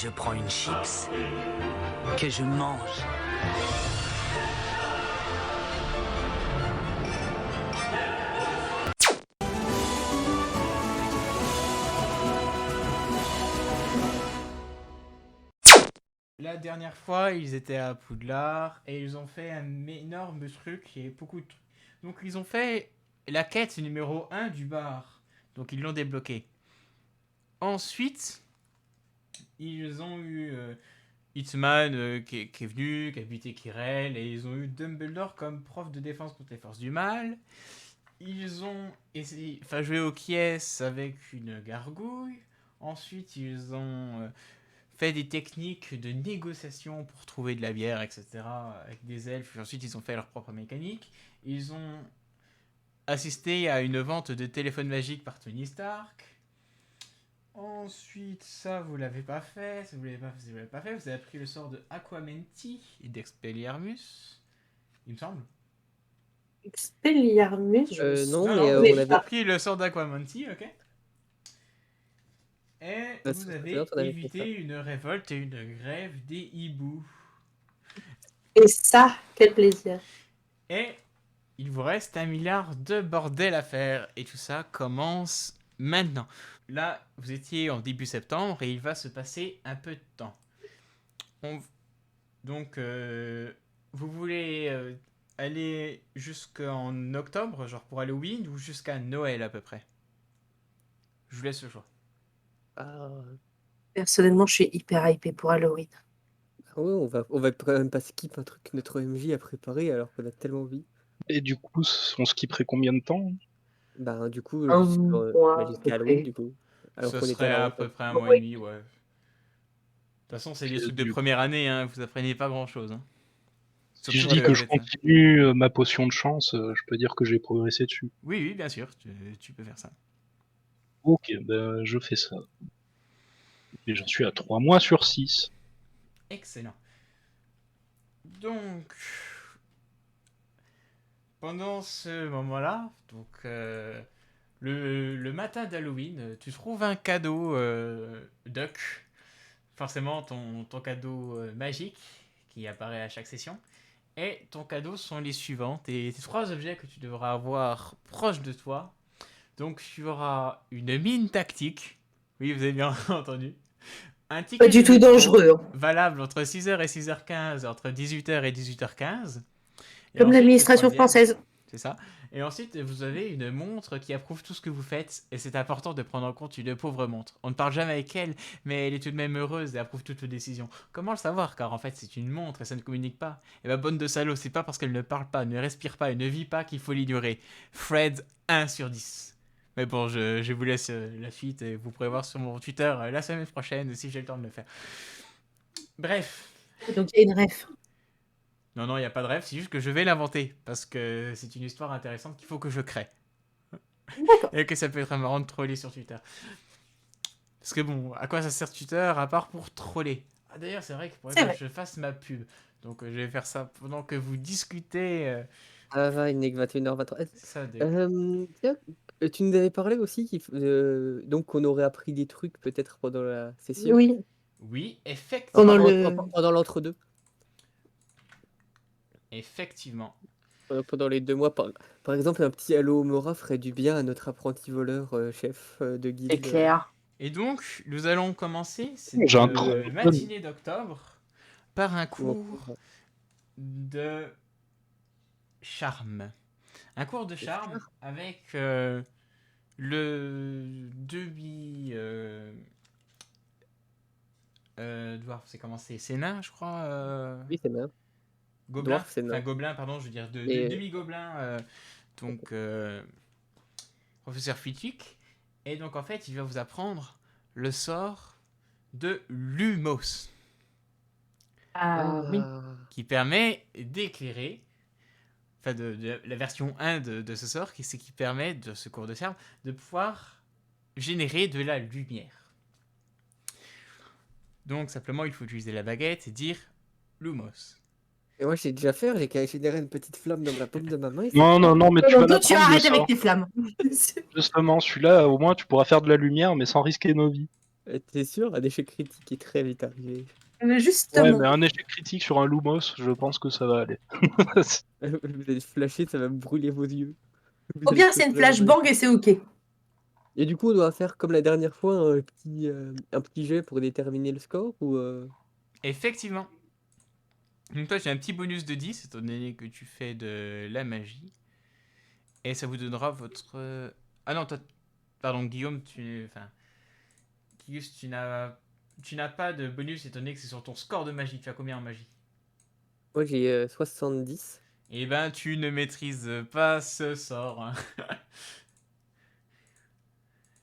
je prends une chips que je mange. La dernière fois, ils étaient à Poudlard et ils ont fait un énorme truc et beaucoup de trucs. Donc ils ont fait la quête numéro 1 du bar. Donc ils l'ont débloqué. Ensuite, ils ont eu Hitman qui est venu, qui a buté Kirel, et ils ont eu Dumbledore comme prof de défense contre les forces du mal. Ils ont essayé, enfin, joué au Kies avec une gargouille. Ensuite, ils ont fait des techniques de négociation pour trouver de la bière, etc. avec des elfes. Ensuite, ils ont fait leur propre mécanique. Ils ont assisté à une vente de téléphone magique par Tony Stark. Ensuite, ça, vous l'avez pas fait. Si vous l'avez pas fait, vous avez appris le sort de Aquamenti et d'Expelliarmus, il me semble. Expelliarmus, Non, on vous avait avez pas. appris le sort d'Aquamenti, ok. Et vous avez évité une révolte et une grève des hiboux. Et ça, quel plaisir. Et il vous reste 1 milliard de bordel à faire. Et tout ça commence maintenant. Là, vous étiez en début septembre et il va se passer un peu de temps. Donc, vous voulez aller jusqu'en octobre, genre pour Halloween, ou jusqu'à Noël à peu près? Je vous laisse le choix. Personnellement, je suis hyper hypée pour Halloween. Ah ouais, on va quand même pas skip un truc que notre MJ a préparé alors qu'on a tellement envie. Et du coup, on skipperait combien de temps? Bah, du coup, Jusqu'à Halloween, du coup. Alors ce serait à peu près 1 mois et demi, ouais. De toute façon, c'est des trucs de première année, hein, vous apprenez pas grand chose. Hein. Si je dis que je continue ma potion de chance, je peux dire que j'ai progressé dessus. Oui, bien sûr, tu peux faire ça. Ok, ben je fais ça. Et j'en suis à 3 mois sur 6. Excellent. Donc, pendant ce moment-là, donc le matin d'Halloween, tu trouves un cadeau, Duck. Forcément, ton cadeau magique qui apparaît à chaque session. Et ton cadeau sont les suivants. Tes 3 objets que tu devras avoir proche de toi. Donc, tu auras une mine tactique. Oui, vous avez bien entendu. Un ticket pas du tout dangereux. Valable entre 6h et 6h15, entre 18h et 18h15. Comme l'administration française. C'est ça. Et ensuite, vous avez une montre qui approuve tout ce que vous faites. Et c'est important de prendre en compte une pauvre montre. On ne parle jamais avec elle, mais elle est tout de même heureuse et approuve toutes vos décisions. Comment le savoir? Car en fait, c'est une montre et ça ne communique pas. Et bah, bonne de salaud, c'est pas parce qu'elle ne parle pas, ne respire pas et ne vit pas qu'il faut l'ignorer. Fred 1 sur 10. Mais bon, je vous laisse la suite et vous pourrez voir sur mon Twitter la semaine prochaine si j'ai le temps de le faire. Bref. Donc il y a une ref. Non, il n'y a pas de rêve, c'est juste que je vais l'inventer, parce que c'est une histoire intéressante qu'il faut que je crée. D'accord. Et que ça peut être marrant de troller sur Twitter. Parce que bon, à quoi ça sert Twitter à part pour troller? Ah d'ailleurs, c'est vrai qu'il faudrait que je fasse ma pub. Donc je vais faire ça pendant que vous discutez. Ah va, il n'est que 21h23. Ça, tu nous avais parlé aussi donc qu'on aurait appris des trucs peut-être pendant la session. Oui, effectivement. Pendant l'entre-deux. Effectivement. Pendant les 2 mois, par exemple, un petit Allo Mora ferait du bien à notre apprenti voleur chef de guilde. C'est clair. Et donc, nous allons commencer cette matinée d'octobre par un cours de charme. Un cours de charme avec le demi... dwarf, c'est comment c'est Sénat, je crois. Oui, c'est bien. Gobelin, enfin gobelin, pardon, je veux dire demi-gobelin, donc professeur Fitwick. Et donc en fait, il va vous apprendre le sort de Lumos. Oui. Qui permet d'éclairer, enfin de la version 1 de ce sort, c'est qui permet, de ce cours de charme, de pouvoir générer de la lumière. Donc simplement, il faut utiliser la baguette et dire Lumos. Et moi, j'ai déjà fait, j'ai qu'à générer une petite flamme dans la paume de ma main. Non, mais tu vas l'apprendre. Tu arrêtes avec tes flammes. Justement, celui-là, au moins, tu pourras faire de la lumière, mais sans risquer nos vies. T'es sûr? Un échec critique est très vite arrivé. Mais Ouais, justement. mais un échec critique sur un Lumos, je pense que ça va aller. Vous allez flasher, ça va me brûler vos yeux. Vous Au allez pire, c'est une préférer avoir flashbang et c'est ok. Et du coup, on doit faire comme la dernière fois un petit jet pour déterminer le score ou Effectivement. Donc toi, j'ai un petit bonus de 10, étant donné que tu fais de la magie. Et ça vous donnera votre... Ah non, toi... Pardon, Guillaume, Enfin... Guillaume, Tu n'as pas de bonus, étant donné que c'est sur ton score de magie. Tu as combien en magie? Moi j'ai 70. Eh ben, tu ne maîtrises pas ce sort, hein.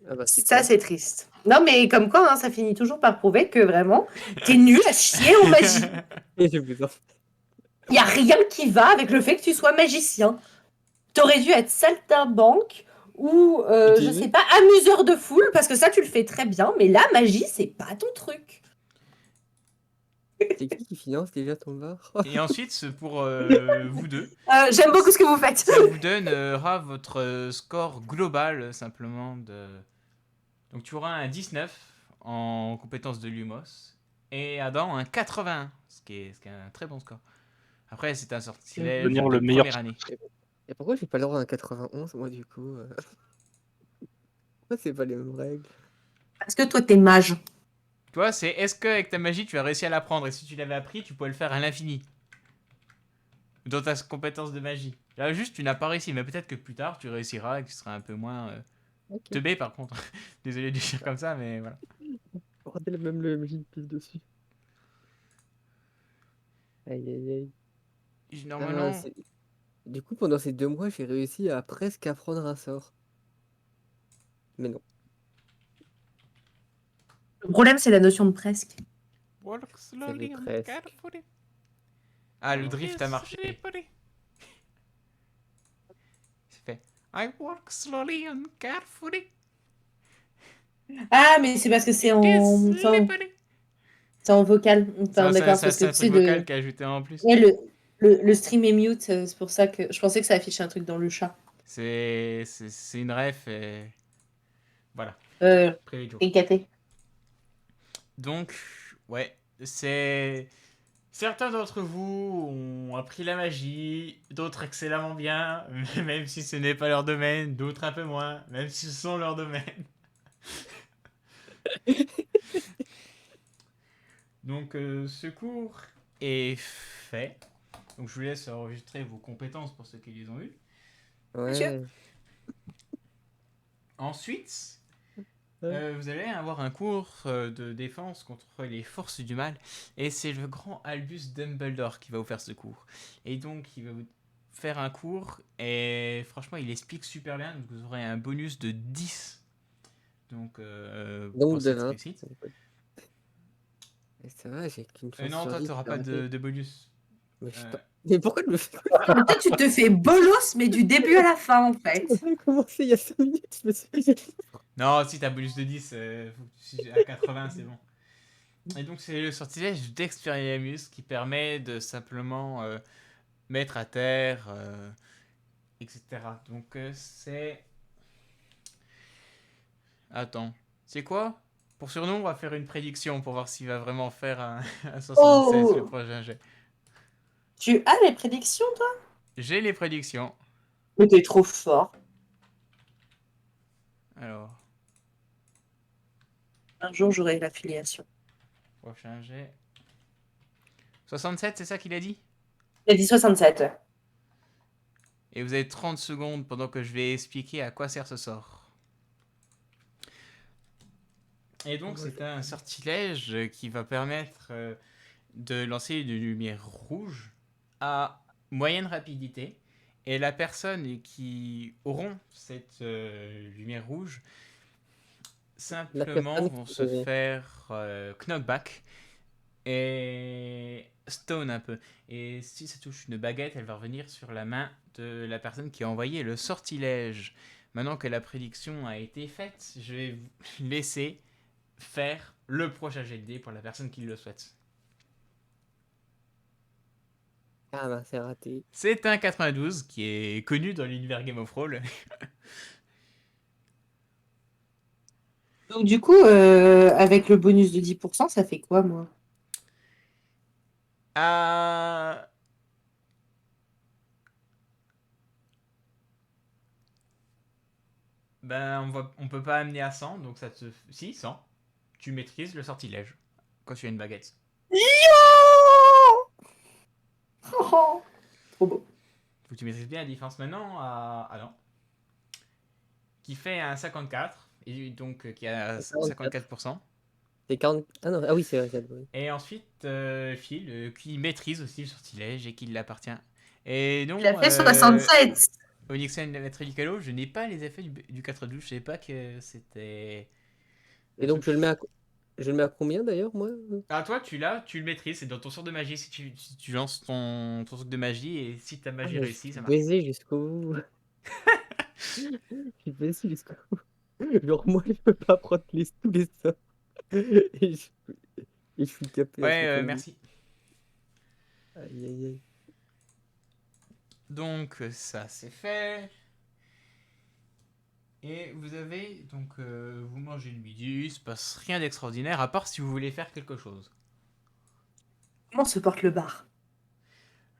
Ah bah Ça, super. c'est triste. Non, mais comme quoi, hein, ça finit toujours par prouver que vraiment, t'es nul à chier en magie. Et je vous en... Il a rien qui va avec le fait que tu sois magicien. T'aurais dû être saltimbanque ou, Tu je dis, sais pas, amuseur de foule, parce que ça, tu le fais très bien, mais la magie, c'est pas ton truc. c'est qui finance déjà ton bar? Et ensuite, c'est pour vous deux. J'aime beaucoup ce que vous faites. Ça vous donnera votre score global, simplement, de... Donc tu auras un 19 en compétence de Lumos. Et Adam, un 81, ce qui est un très bon score. Après, c'est un sortilège Devenir de le meilleur première année. Et pourquoi j'ai pas le droit à un 91 moi du coup Pourquoi c'est pas les mêmes règles? Parce que toi, t'es mage. Toi, c'est est-ce qu'avec ta magie, tu as réussi à l'apprendre? Et si tu l'avais appris, tu pouvais le faire à l'infini. Dans ta compétence de magie. Là, juste, tu n'as pas réussi. Mais peut-être que plus tard, tu réussiras et que tu seras un peu moins Ok. teubé, par contre. Désolé de dire comme ça, mais voilà. Bordel, même le MJ pile dessus. Aïe aïe aïe. Normalement, Du coup, pendant ces 2 mois, j'ai réussi à presque apprendre un sort. Mais non. Le problème, c'est la notion de presque. walk J'avais slowly and presque. carefully. Ah, le Non. drift a marché. C'est fait. I walk slowly and carefully. Ah, mais c'est parce que c'est en, c'est en vocal. Enfin, d'accord, parce que C'est un tu sais, truc vocal qui a ajouté en plus. ouais, le stream est mute, c'est pour ça que je pensais que ça affichait un truc dans le chat. C'est une ref et... Voilà. Privé de joke. Et capé. Donc, ouais, c'est... Certains d'entre vous ont appris la magie, d'autres excellemment bien, même si ce n'est pas leur domaine, d'autres un peu moins, même si ce sont leur domaine. Donc, ce cours est fait. Donc, je vous laisse enregistrer vos compétences pour ceux qui les ont eues. Ouais. Ensuite, vous allez avoir un cours de défense contre les forces du mal. Et c'est le grand Albus Dumbledore qui va vous faire ce cours. Et donc, il va vous faire un cours. Et franchement, il explique super bien. Donc, vous aurez un bonus de 10. Donc, Donc pour de cette 20. réussite. Et ça va, j'ai qu'une chance Non, sur toi, 10 tu n'auras pas rater. de bonus. Mais, mais pourquoi je me fais Mais toi, tu te fais bolos, mais du début à la fin, en fait. On a commencé il y a 5 minutes, je me suis dit... Non, si t'as bonus de 10, à 80, c'est bon. Et donc, c'est le sortilège d'Expelliarmus qui permet de simplement mettre à terre, etc. Donc, c'est. Attends, c'est quoi? Pour surnom, on va faire une prédiction pour voir s'il va vraiment faire un 76 le Oh, prochain jet. tu as les prédictions, toi? J'ai les prédictions. Mais t'es trop fort. Alors, Un jour, j'aurai l'affiliation. prochain jet. 67, c'est ça qu'il a dit? Il a dit 67. Et vous avez 30 secondes pendant que je vais expliquer à quoi sert ce sort. Et donc, c'est un sortilège qui va permettre de lancer une lumière rouge à moyenne rapidité. Et la personne qui auront cette lumière rouge simplement vont se faire knockback et stone un peu. Et si ça touche une baguette, elle va revenir sur la main de la personne qui a envoyé le sortilège. Maintenant que la prédiction a été faite, je vais vous laisser faire le prochain jet de dés pour la personne qui le souhaite. Ah bah c'est raté. C'est un 92 qui est connu dans l'univers Game of Thrones. Donc du coup, avec le bonus de 10%, ça fait quoi, moi? Euh, Ben, on peut pas amener à 100, donc ça te... Si, 100. Tu maîtrises le sortilège quand tu as une baguette. Oh, trop beau. Faut que tu maîtrises bien la différence maintenant à... Ah non. Qui fait un 54, et donc qui a 44. 54%. C'est 40... Ah non, ah oui, c'est vrai. Oui. Et ensuite, Phil, qui maîtrise aussi le sortilège et qui l'appartient. Et Il a non, fait 67. Onyxen Electricalo, je n'ai pas les effets du 4-12, je savais pas que c'était un Et donc, truc. je le mets à combien d'ailleurs, moi? Ah, toi, tu l'as, tu le maîtrises, c'est dans ton sort de magie si tu lances ton truc de magie et si ta Ah, magie mais je réussit, suis ça marche. baisé jusqu'au bout. Je suis baisé jusqu'au bout. Genre, moi, je peux pas prendre tous les sorts. Et je, et je suis capé à Ouais, 70. merci. Aïe, aïe, aïe. Donc, ça c'est fait. Et vous avez, donc, vous mangez le midi, il se passe rien d'extraordinaire, à part si vous voulez faire quelque chose. Comment se porte le bar?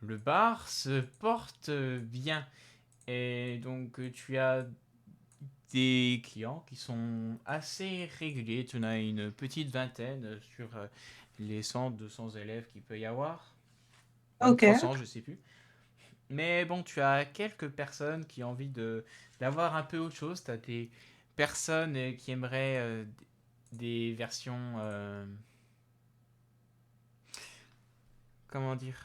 Le bar se porte bien. Et donc, tu as des clients qui sont assez réguliers. Tu en as une petite vingtaine sur les 100, 200 élèves qu'il peut y avoir. Même Ok. 300, je sais plus. Mais bon, tu as quelques personnes qui ont envie d'avoir un peu autre chose. Tu as des personnes qui aimeraient des versions... comment dire,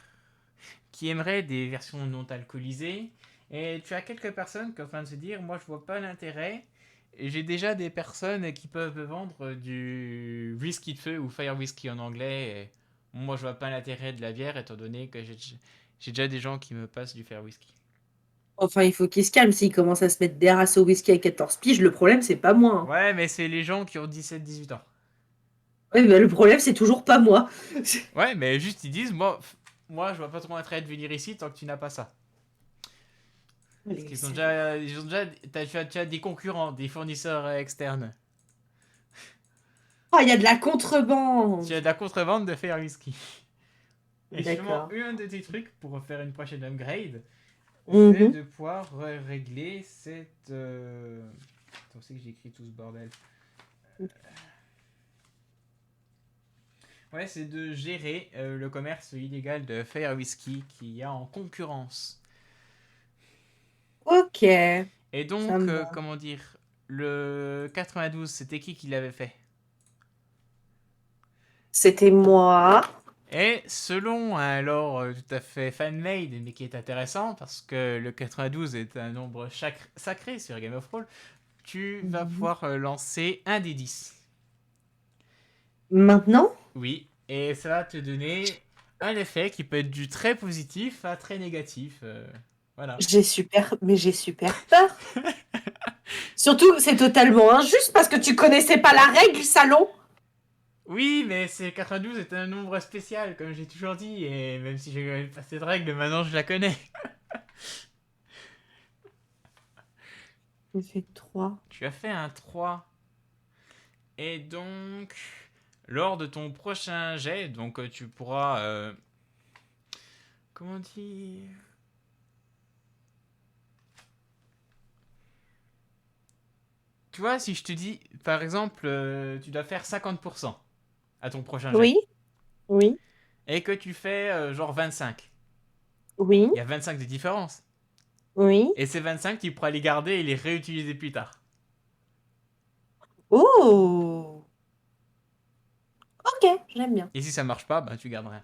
qui aimeraient des versions non alcoolisées. Et tu as quelques personnes qui sont en train de se dire, moi je vois pas l'intérêt. Et j'ai déjà des personnes qui peuvent vendre du whisky de feu ou fire whisky en anglais. Et moi je vois pas l'intérêt de la bière étant donné que j'ai déjà des gens qui me passent du fire whisky. Enfin, il faut qu'il se calme. S'il commence à se mettre des races au whisky à 14 piges, le problème, c'est pas moi, hein. Ouais, mais c'est les gens qui ont 17-18 ans. Ouais, mais le problème, c'est toujours pas moi. Ouais, mais juste ils disent, moi je vois pas trop l'intérêt de venir ici tant que tu n'as pas ça. Parce Allez, qu'ils ont c'est- déjà, tu as des concurrents, des fournisseurs externes. Oh, il y a de la Tu contrebande. as de la contrebande de Fire Whisky. Et justement, D'accord. un de tes trucs pour faire une prochaine upgrade, c'est Mhm. de pouvoir régler cette. Attends, c'est que j'ai écrit tout ce bordel. Ouais, c'est de gérer le commerce illégal de Fire Whisky qu'il y a en concurrence. Ok, Et ça donc, me va. comment dire, le 92, c'était qui l'avait fait? C'était moi. Et selon un lore tout à fait fan-made, mais qui est intéressant, parce que le 92 est un nombre sacré sur Game of Thrones, tu vas Mhm. pouvoir lancer un des 10. Maintenant, Oui, et ça va te donner un effet qui peut être du très positif à très négatif. Voilà. j'ai super peur. Surtout, c'est totalement injuste parce que tu connaissais pas la règle, salaud. Oui, mais 92 est un nombre spécial, comme j'ai toujours dit, et même si j'ai pas cette règle, maintenant je la connais. J'ai fait 3. Tu as fait un 3. Et donc, lors de ton prochain jet, donc tu pourras... comment dire... Tu vois, si je te dis, par exemple, tu dois faire 50% à ton prochain jet, Oui, oui, et que tu fais genre 25, oui, il y a 25 de différence. oui. Et ces 25, tu pourras les garder et les réutiliser plus tard. Oh, ok, j'aime bien. Et si ça marche pas, ben tu gardes rien.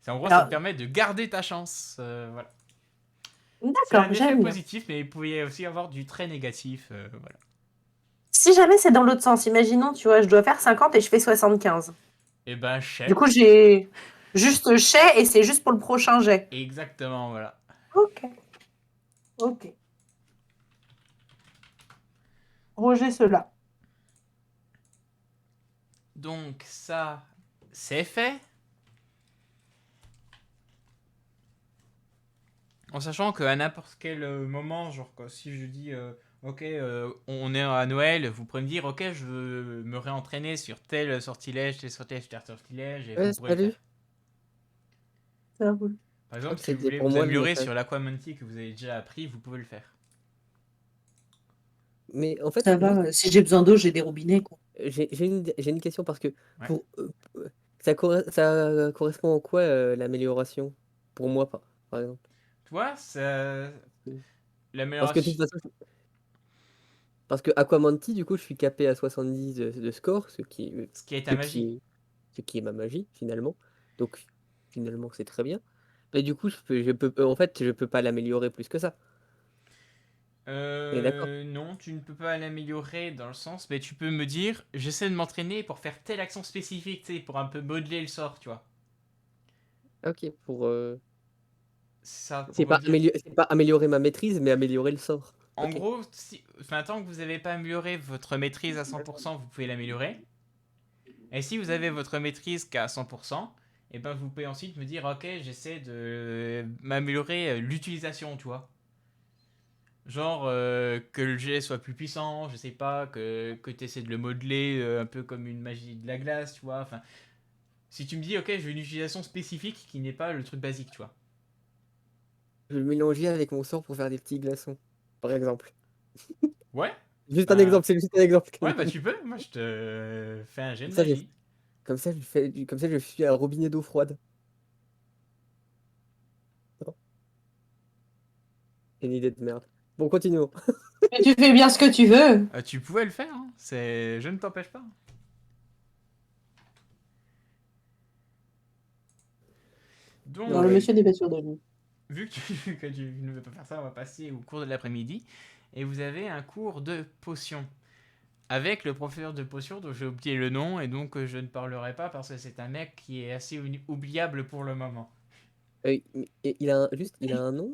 En gros, ça te Alors, permet de garder ta chance. Voilà. C'est d'accord, un effet j'aime bien. positif, mais il pouvait aussi avoir du très négatif. Voilà. Si jamais c'est dans l'autre sens, imaginons, tu vois, je dois faire 50 et je fais 75. Et ben, Du chais. coup, j'ai juste jet et c'est juste pour le prochain jet. Exactement, voilà. Ok, ok. Roger cela. Donc, ça, c'est fait. En sachant qu'à n'importe quel moment, genre si je dis Ok, on est à Noël, vous pourrez me dire, ok, je veux me réentraîner sur tel sortilège, tel sortilège, et vous pourrez le Salut. faire. Ça roule. Par exemple, si vous C'était voulez pour vous moi le améliorer message. sur l'Aquamanti que vous avez déjà appris, vous pouvez le faire. Mais en fait, Ça va, si j'ai besoin d'eau, j'ai des robinets, quoi. j'ai une question parce que Ouais. pour ça correspond en quoi l'amélioration pour moi par exemple. Toi, ça... Parce que de toute l'amélioration... façon, parce que Aquamanti, du coup, je suis capé à 70 de score, Ce qui est ce ta magie. qui, ce qui est ma magie finalement. Donc finalement, c'est très bien. Mais du coup, en fait, je peux pas l'améliorer plus que ça. On est d'accord? Non, tu ne peux pas l'améliorer dans le sens, mais tu peux me dire, j'essaie de m'entraîner pour faire telle action spécifique, tu sais, pour un peu modeler le sort, tu vois. Ok, C'est ça, pour me dire. c'est pas améliorer ma maîtrise, mais améliorer le sort. En Ok. gros, si... enfin, tant que vous n'avez pas amélioré votre maîtrise à 100%, vous pouvez l'améliorer. Et si vous avez votre maîtrise qu'à 100%, et ben vous pouvez ensuite me dire, ok, j'essaie de m'améliorer l'utilisation, tu vois. Genre que le jet soit plus puissant, je sais pas, que tu essaies de le modeler un peu comme une magie de la glace, tu vois. Enfin, si tu me dis, ok, je veux une utilisation spécifique qui n'est pas le truc basique, tu vois. Je vais le mélanger avec mon sort pour faire des petits glaçons, par exemple. Ouais, Juste un bah, exemple, c'est juste un exemple. ouais, bah tu peux. Moi, je te fais un jet Comme de ça, magie. comme ça, je suis un robinet d'eau froide. Non, c'est une idée de merde. Bon, continuons. Mais tu fais bien ce que tu veux. Tu pouvais le faire, hein. C'est, je ne t'empêche pas. Non, Donc, le Euh, monsieur n'est pas sûr de lui. vu que tu ne veux pas faire ça, on va passer au cours de l'après-midi. Et vous avez un cours de potions. Avec le professeur de potions dont j'ai oublié le nom. Et donc je ne parlerai pas parce que c'est un mec qui est assez oubliable pour le moment. il a un nom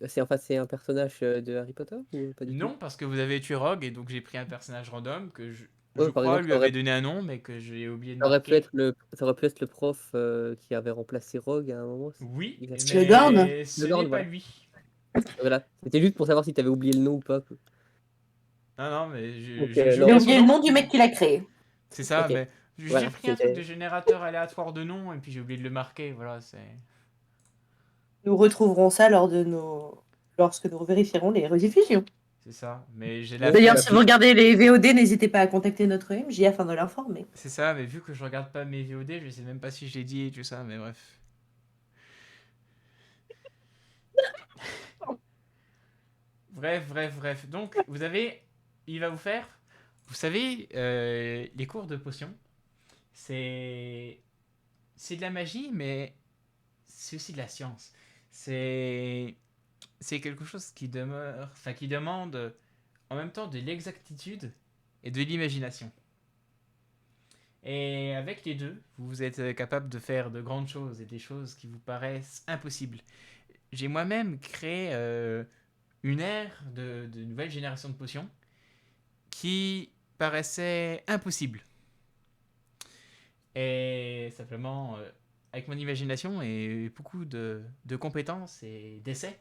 c'est un personnage de Harry Potter ou pas du tout? Non, parce que vous avez tué Rogue. Et donc j'ai pris un personnage random que je Ouais, par crois exemple, lui avait donné un nom. Mais que j'ai oublié de ça aurait pu marquer. être ça aurait pu être le prof qui avait remplacé Rogue à un moment. Oui, Il a... Slughorn? mais ce n'est Slughorn, pas voilà. lui. Voilà. C'était juste pour savoir si tu avais oublié le nom ou pas. Non, non, mais Donc, J'ai j'oublie non. son oublié le nom. nom du mec qui l'a créé. C'est ça, Ok, mais j'ai voilà. pris un truc de générateur aléatoire de noms. Et puis j'ai oublié de le marquer. Voilà, c'est... Nous retrouverons ça lorsque nous vérifierons les rediffusions. C'est ça, mais j'ai la Même si D'ailleurs, flemme. si vous regardez les VOD, n'hésitez pas à contacter notre MJ afin de l'informer. C'est ça, mais vu que je regarde pas mes VOD, je sais même pas si je l'ai dit et tout ça, mais bref. Bref. Donc, vous avez. Il va vous faire. Vous savez, les cours de potions, c'est. C'est de la magie, mais c'est aussi de la science. C'est. C'est quelque chose qui demeure. Enfin, qui demande en même temps de l'exactitude et de l'imagination. Et avec les deux, vous êtes capable de faire de grandes choses et des choses qui vous paraissent impossibles. J'ai moi-même créé une ère de nouvelle génération de potions qui paraissait impossible. Et simplement, avec mon imagination et beaucoup de compétences et d'essais,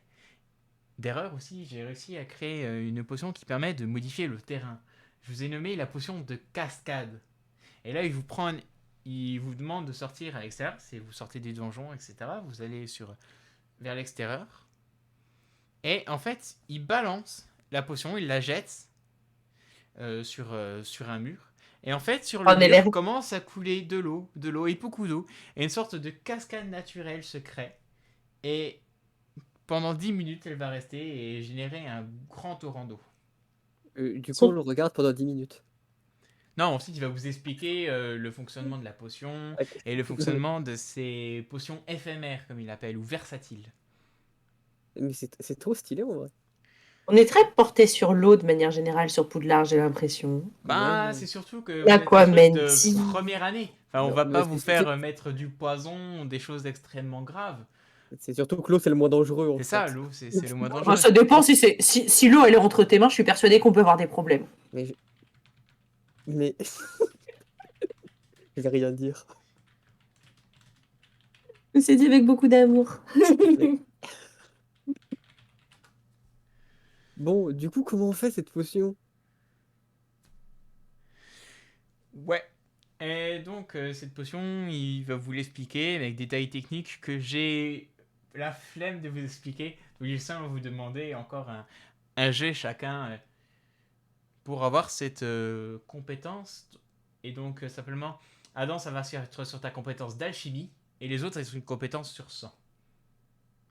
d'erreurs aussi, j'ai réussi à créer une potion qui permet de modifier le terrain. Je vous ai nommé la potion de cascade. Et là, il vous demande de sortir à l'extérieur. Si vous sortez des donjons, etc., vous allez vers l'extérieur. Et en fait, il balance la potion, il la jette sur un mur. Et en fait, sur le Un élève. mur commence à couler de l'eau et beaucoup d'eau. Et une sorte de cascade naturelle se crée. Et pendant 10 minutes, elle va rester et générer un grand torrent d'eau. du coup, on le regarde pendant 10 minutes. Non, ensuite, il va vous expliquer le fonctionnement de la potion Ok. et le fonctionnement de ces potions éphémères, comme il appelle, ou versatiles. Mais c'est trop stylé en vrai. On est très porté sur l'eau de manière générale sur Poudlard, j'ai l'impression. Bah, Ouais. c'est surtout que vous La êtes un truc de Quamenti. première année. Enfin, on Non, va mais pas vous faire mettre du poison, des choses extrêmement graves. c'est surtout que l'eau, c'est le moins dangereux en C'est fait. ça, l'eau, c'est le moins Enfin, dangereux. ça dépend si l'eau elle est entre tes mains, je suis persuadée qu'on peut avoir des problèmes. Mais mais je vais rien dire. C'est dit avec beaucoup d'amour. Bon, du coup, comment on fait cette potion? Ouais. Et donc, cette potion, il va vous l'expliquer avec des détails techniques que j'ai la flemme de vous expliquer. Donc, il va vous demander encore un jet chacun pour avoir cette compétence. Et donc, simplement, Adam, ça va être sur ta compétence d'alchimie. Et les autres, c'est une compétence sur sang.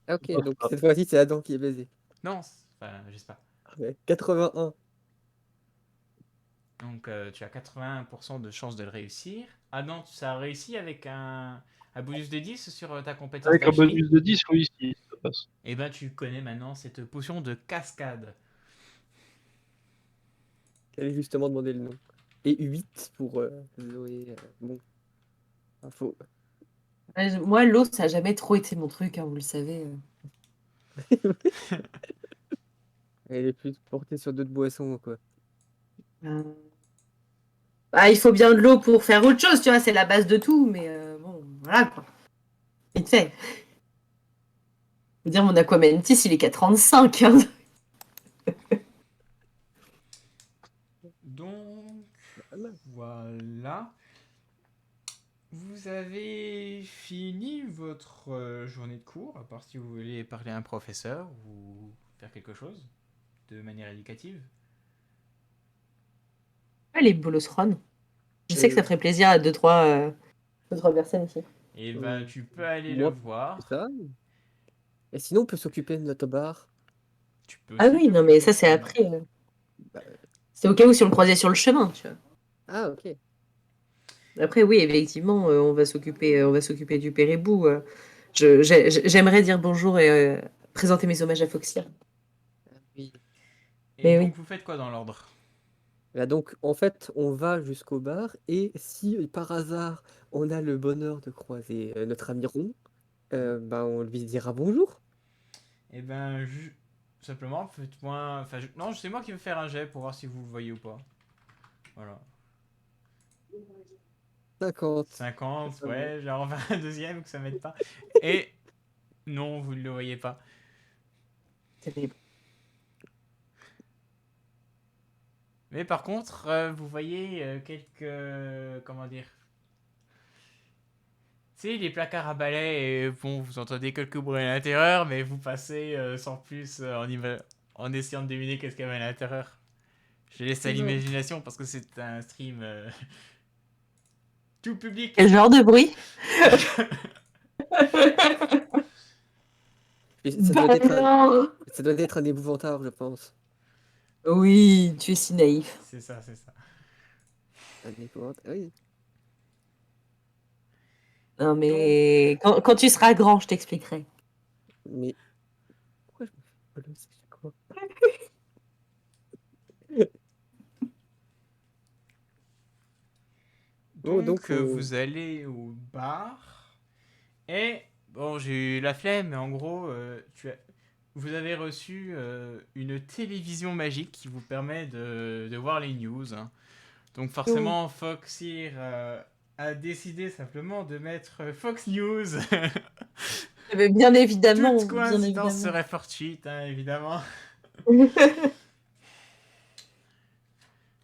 Ah, ok, donc cette fois-ci, c'est Adam qui est baisé. Non, enfin, j'espère. Ouais, 81. Donc, tu as 81% de chances de le réussir. Adam, ça a réussi avec un bonus de 10 sur ta compétence Avec un d'alchimie. bonus de 10, oui, si ça passe. Et ben, tu connais maintenant cette potion de cascade. J'allais justement demander le nom. Et 8 pour Zoé. Bon, info. Moi, l'eau, ça a jamais trop été mon truc, hein, vous le savez. Elle est plus portée sur d'autres boissons, quoi. Euh, Bah, il faut bien de l'eau pour faire autre chose, tu vois, c'est la base de tout, mais bon, voilà quoi. Vite fait. Je veux dire, mon Aquamantis, il est qu'à 35. Hein. Donc, Voilà. voilà. Vous avez fini votre journée de cours, à part si vous voulez parler à un professeur ou faire quelque chose de manière éducative. Ah, les bolosrones. Je sais que ça ferait plaisir à deux, trois personnes ici. Et ben, tu peux aller le Moi, voir. ça. Et sinon, on peut s'occuper de notre bar. Tu peux Ah aussi oui, non, mais ça, c'est t'occuper après. Bah, C'est au cas où si on le croisait sur le chemin, tu vois. ah, ok. Après, oui, effectivement, on va s'occuper du Pérébou. J'aimerais dire bonjour et présenter mes hommages à Foxia. Oui. Et Mais donc, oui. vous faites quoi dans l'ordre? Là, donc, en fait, on va jusqu'au bar. Et si par hasard, on a le bonheur de croiser notre ami Ron, bah, on lui dira bonjour. Eh ben, simplement, faites-moi. Enfin, non, c'est moi qui vais faire un jet pour voir si vous le voyez ou pas. Voilà. 50. 50, Ça va. ouais, j'en refais un deuxième que ça m'aide pas. Et non, vous ne le voyez pas. Terrible. Mais par contre, vous voyez quelques. Comment dire? Tu sais, les placards à balai, et bon, vous entendez quelques bruits à l'intérieur, mais vous passez sans plus en essayant de deviner qu'est-ce qu'il y avait à l'intérieur. Je laisse à Non. l'imagination parce que c'est un stream tout public. Quel genre de bruit? Et Bah non. ça doit être un épouvantard, je pense. Oui, tu es si naïf. C'est ça, c'est ça. Un épouvantard, oui. Non, Donc, mais quand tu seras grand, je t'expliquerai. Mais pourquoi je me fais bolosser chaque fois? Bon, donc vous allez au bar. Et bon, j'ai eu la flemme, mais en gros, vous avez reçu une télévision magique qui vous permet de voir les news. Hein. Donc forcément, Foxir a décidé simplement de mettre Fox News. Mais bien évidemment, Toute bien coïncidence évidemment. serait fortuite, hein, évidemment.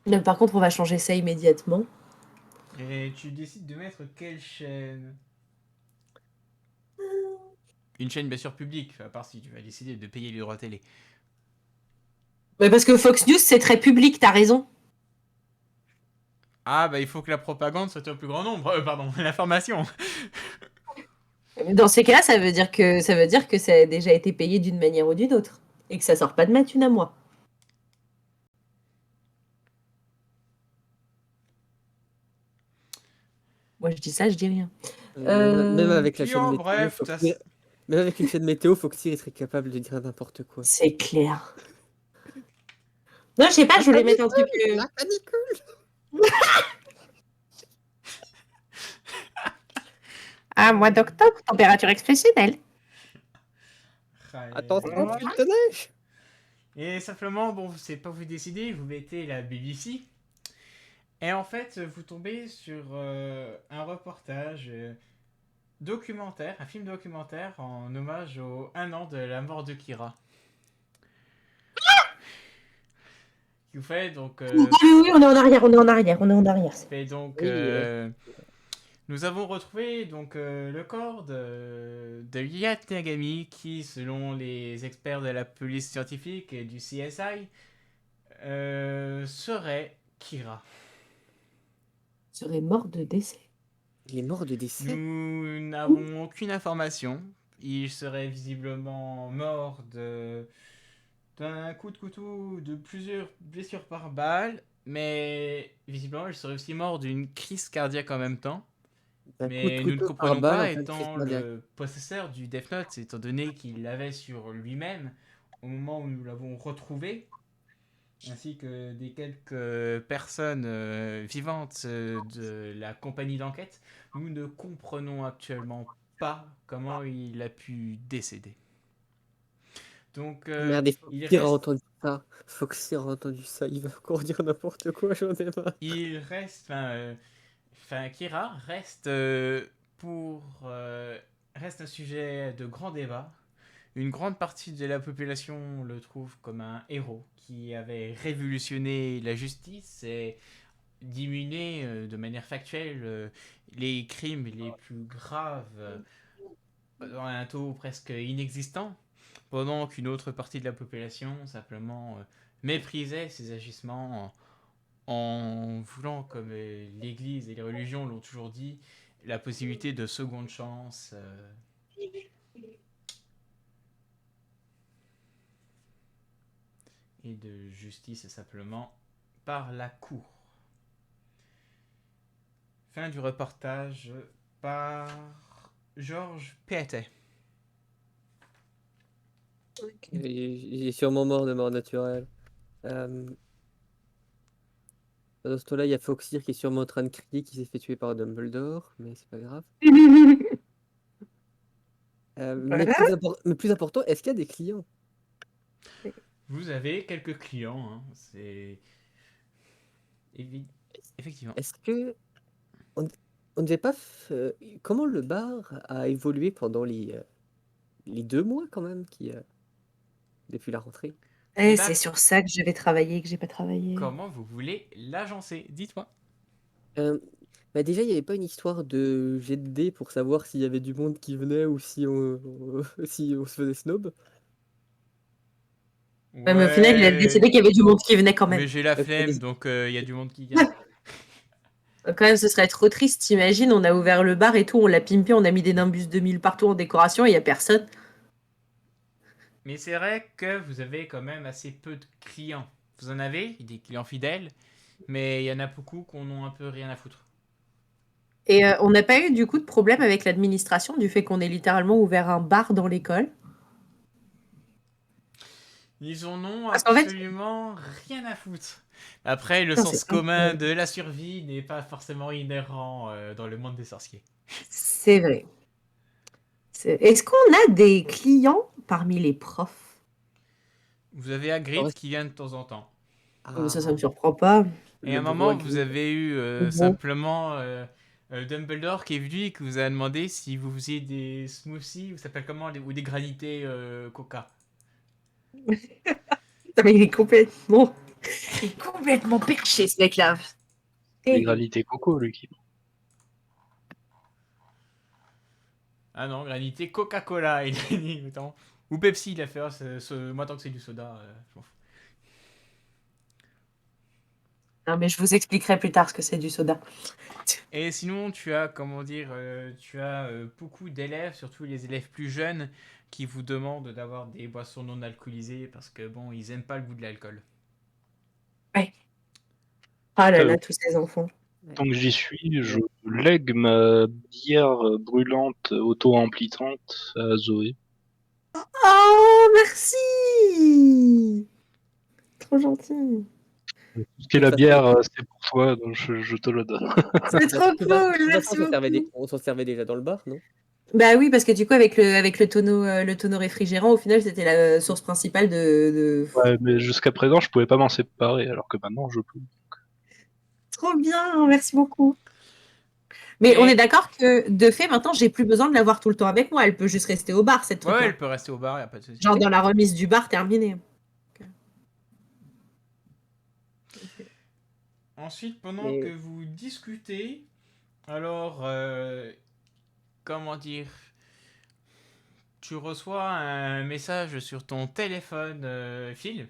Non, par contre, on va changer ça immédiatement. Et tu décides de mettre quelle chaîne? Une chaîne bien sûr publique, à part si tu vas décider de payer les droits télé. Mais parce que Fox News, c'est très public, t'as raison. Ah bah il faut que la propagande soit au plus grand nombre, pardon, l'information. Dans ces cas-là, ça veut dire que ça a déjà été payé d'une manière ou d'une autre. Et que ça sort pas de ma thune à moi. Moi, je dis ça, je dis rien. Même avec la Puis chaîne en météo, bref, même avec une chaîne météo, Foxy serait capable de dire n'importe quoi. C'est clair. Non, je sais pas, je voulais mettre un truc. La canicule. Ah, mois d'octobre, température exceptionnelle. Attention, chute de neige. Et simplement, bon, c'est pas vous décider, vous mettez la BBC. Et en fait, vous tombez sur un reportage documentaire, un film documentaire en hommage au 1 an de la mort de Kira. qui fait donc, Ah oui, on est en arrière, on est en arrière, on est en arrière. fait donc Oui, nous avons retrouvé donc le corps de Liat Nagami qui, selon les experts de la police scientifique et du CSI, serait Kira. Serait mort de décès. Il est mort de décès. Nous n'avons aucune information. Il serait visiblement mort d'un coup de couteau, de plusieurs blessures par balle, mais visiblement il serait aussi mort d'une crise cardiaque en même temps. Un coup de Mais nous ne couteau par comprenons balle pas, en pleine crise étant cardiaque. le possesseur du Death Note, étant donné qu'il l'avait sur lui-même au moment où nous l'avons retrouvé, ainsi que des quelques personnes vivantes de la compagnie d'enquête, nous ne comprenons actuellement pas comment il a pu décéder. Donc, Merde, il Foxy a reste, entendu ça. Foxy a entendu ça. Il va encore dire n'importe quoi, j'en ai marre. il reste, Kira reste reste un sujet de grand débat. Une grande partie de la population le trouve comme un héros qui avait révolutionné la justice et diminué de manière factuelle les crimes les plus graves dans un taux presque inexistant, pendant qu'une autre partie de la population simplement méprisait ses agissements en voulant, comme l'Église et les religions l'ont toujours dit, la possibilité de seconde chance et de justice simplement par la cour. Fin du reportage par Georges Péatet. Il est sûrement mort de mort naturelle. Dans ce temps-là, il y a Foxy qui est sûrement en train de crier qu'il s'est fait tuer par Dumbledore, mais c'est pas grave. Mais plus important, est-ce qu'il y a des clients? Vous avez quelques clients, hein, c'est effectivement. Est-ce que on ne devait pas comment le bar a évolué pendant les 2 mois quand même depuis la rentrée? Eh ben, C'est sur ça que je vais travailler, que j'ai pas travaillé. Comment vous voulez l'agencer? Dites-moi. Bah déjà, il n'y avait pas une histoire de jet de dés pour savoir s'il y avait du monde qui venait ou si si on se faisait snob. Ouais, mais au final, il a décidé qu'il y avait du monde qui venait quand même. Mais j'ai la Ok, flemme, des- donc il y a du monde qui vient. Quand même, ce serait trop triste. T'imagines, on a ouvert le bar et tout, on l'a pimpé, on a mis des Nimbus 2000 partout en décoration et il n'y a personne. Mais c'est vrai que vous avez quand même assez peu de clients. Vous en avez, des clients fidèles, mais il y en a beaucoup qui en ont un peu rien à foutre. Et on n'a pas eu du coup de problème avec l'administration du fait qu'on ait littéralement ouvert un bar dans l'école. Ils en ont Parce qu'en fait- absolument rien à foutre. Après, le Non, sens c'est commun incroyable. de la survie n'est pas forcément inhérent dans le monde des sorciers. C'est vrai. Est-ce qu'on a des clients parmi les profs? Vous avez Hagrid qui vient de temps en temps. Ça me surprend pas. Et à un Le moment, gros vous avez eu Bon. simplement Dumbledore qui est venu et qui vous a demandé si vous faisiez des smoothies, ou ça s'appelle comment, ou des granités coca. Putain, mais il est complètement perché, ce mec-là. L'égalité coco, lui qui. Ah non, granité Coca-Cola, il a dit. Attends. Ou Pepsi, il a fait. Moi, tant que c'est du soda, je m'en fous. Non, mais je vous expliquerai plus tard ce que c'est du soda. Et sinon, tu as, comment dire, beaucoup d'élèves, surtout les élèves plus jeunes, qui vous demandent d'avoir des boissons non alcoolisées parce que, bon, ils aiment pas le goût de l'alcool. Ah là là, tous ces enfants. Tant que j'y suis, je lègue ma bière brûlante auto-amplitante à Zoé. Oh, merci! Trop gentil. Tout ce qui est la bière, c'est pour toi, donc je te le donne. C'est trop De toute façon, cool, merci beaucoup. on s'en servait déjà dans le bar, non? Bah oui, parce que du coup, avec le tonneau réfrigérant, au final, c'était la source principale de... Ouais, mais jusqu'à présent, je pouvais pas m'en séparer, alors que maintenant, je peux. Trop bien, merci beaucoup. Mais Et- on est d'accord que, de fait, maintenant, j'ai plus besoin de l'avoir tout le temps avec moi. Elle peut juste rester au bar, cette Ouais, truc-là. elle peut rester au bar, y a pas de souci. Genre dans la remise du bar, terminé. Ensuite, pendant que Mais vous discutez, alors, comment dire, tu reçois un message sur ton téléphone, Phil.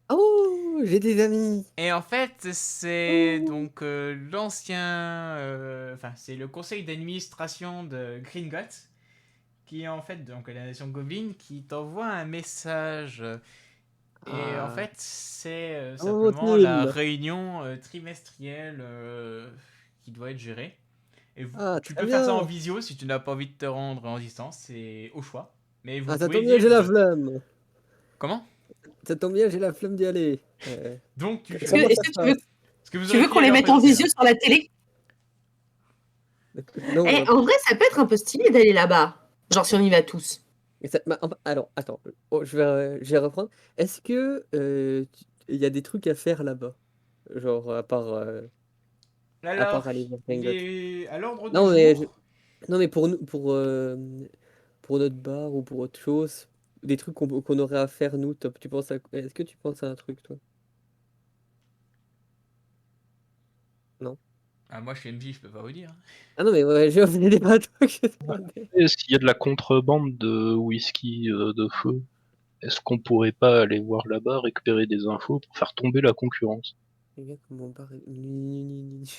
oh, j'ai des amis. Et en fait, c'est Oh. donc l'ancien, enfin, c'est le conseil d'administration de Gringotts, qui est en fait donc la nation Goblin, qui t'envoie un message. Et en Ah, fait, c'est comment simplement la vont-ils? réunion trimestrielle qui doit être gérée. Et Ah, tu très peux faire ça en bien. visio si tu n'as pas envie de te rendre en distance, c'est au choix. Mais vous Ah, ça pouvez tombe bien, j'ai la vivre. flemme. Comment? Ça tombe bien, j'ai la flemme d'y aller. Donc tu Est-ce que, Comment choisis. est-ce ça se que tu veux, passe? Ce que vous tu aurez veux pu qu'on les alors mette en passer visio là. sur la télé? Non, Eh, en vrai, ça peut être un peu stylé d'aller là-bas. Genre si on y va tous. alors, attends, oh, je vais reprendre. Est-ce que il y a des trucs à faire là-bas? Genre, à Alors, part aller voir il Gringotts. est à l'ordre du Non, mais, jour. non, mais pour nous, pour notre bar ou pour autre chose, des trucs qu'on aurait à faire, nous, top. Est-ce que tu penses à un truc, toi? Non? Ah, moi je suis MJ, je peux pas vous dire. Ah non, mais ouais, j'ai envie des bateaux que je demandais. Est-ce qu'il y a de la contrebande de whisky de feu? Est-ce qu'on pourrait pas aller voir là-bas, récupérer des infos pour faire tomber la concurrence? Regarde comment bar est- Ni, ni, ni, ni.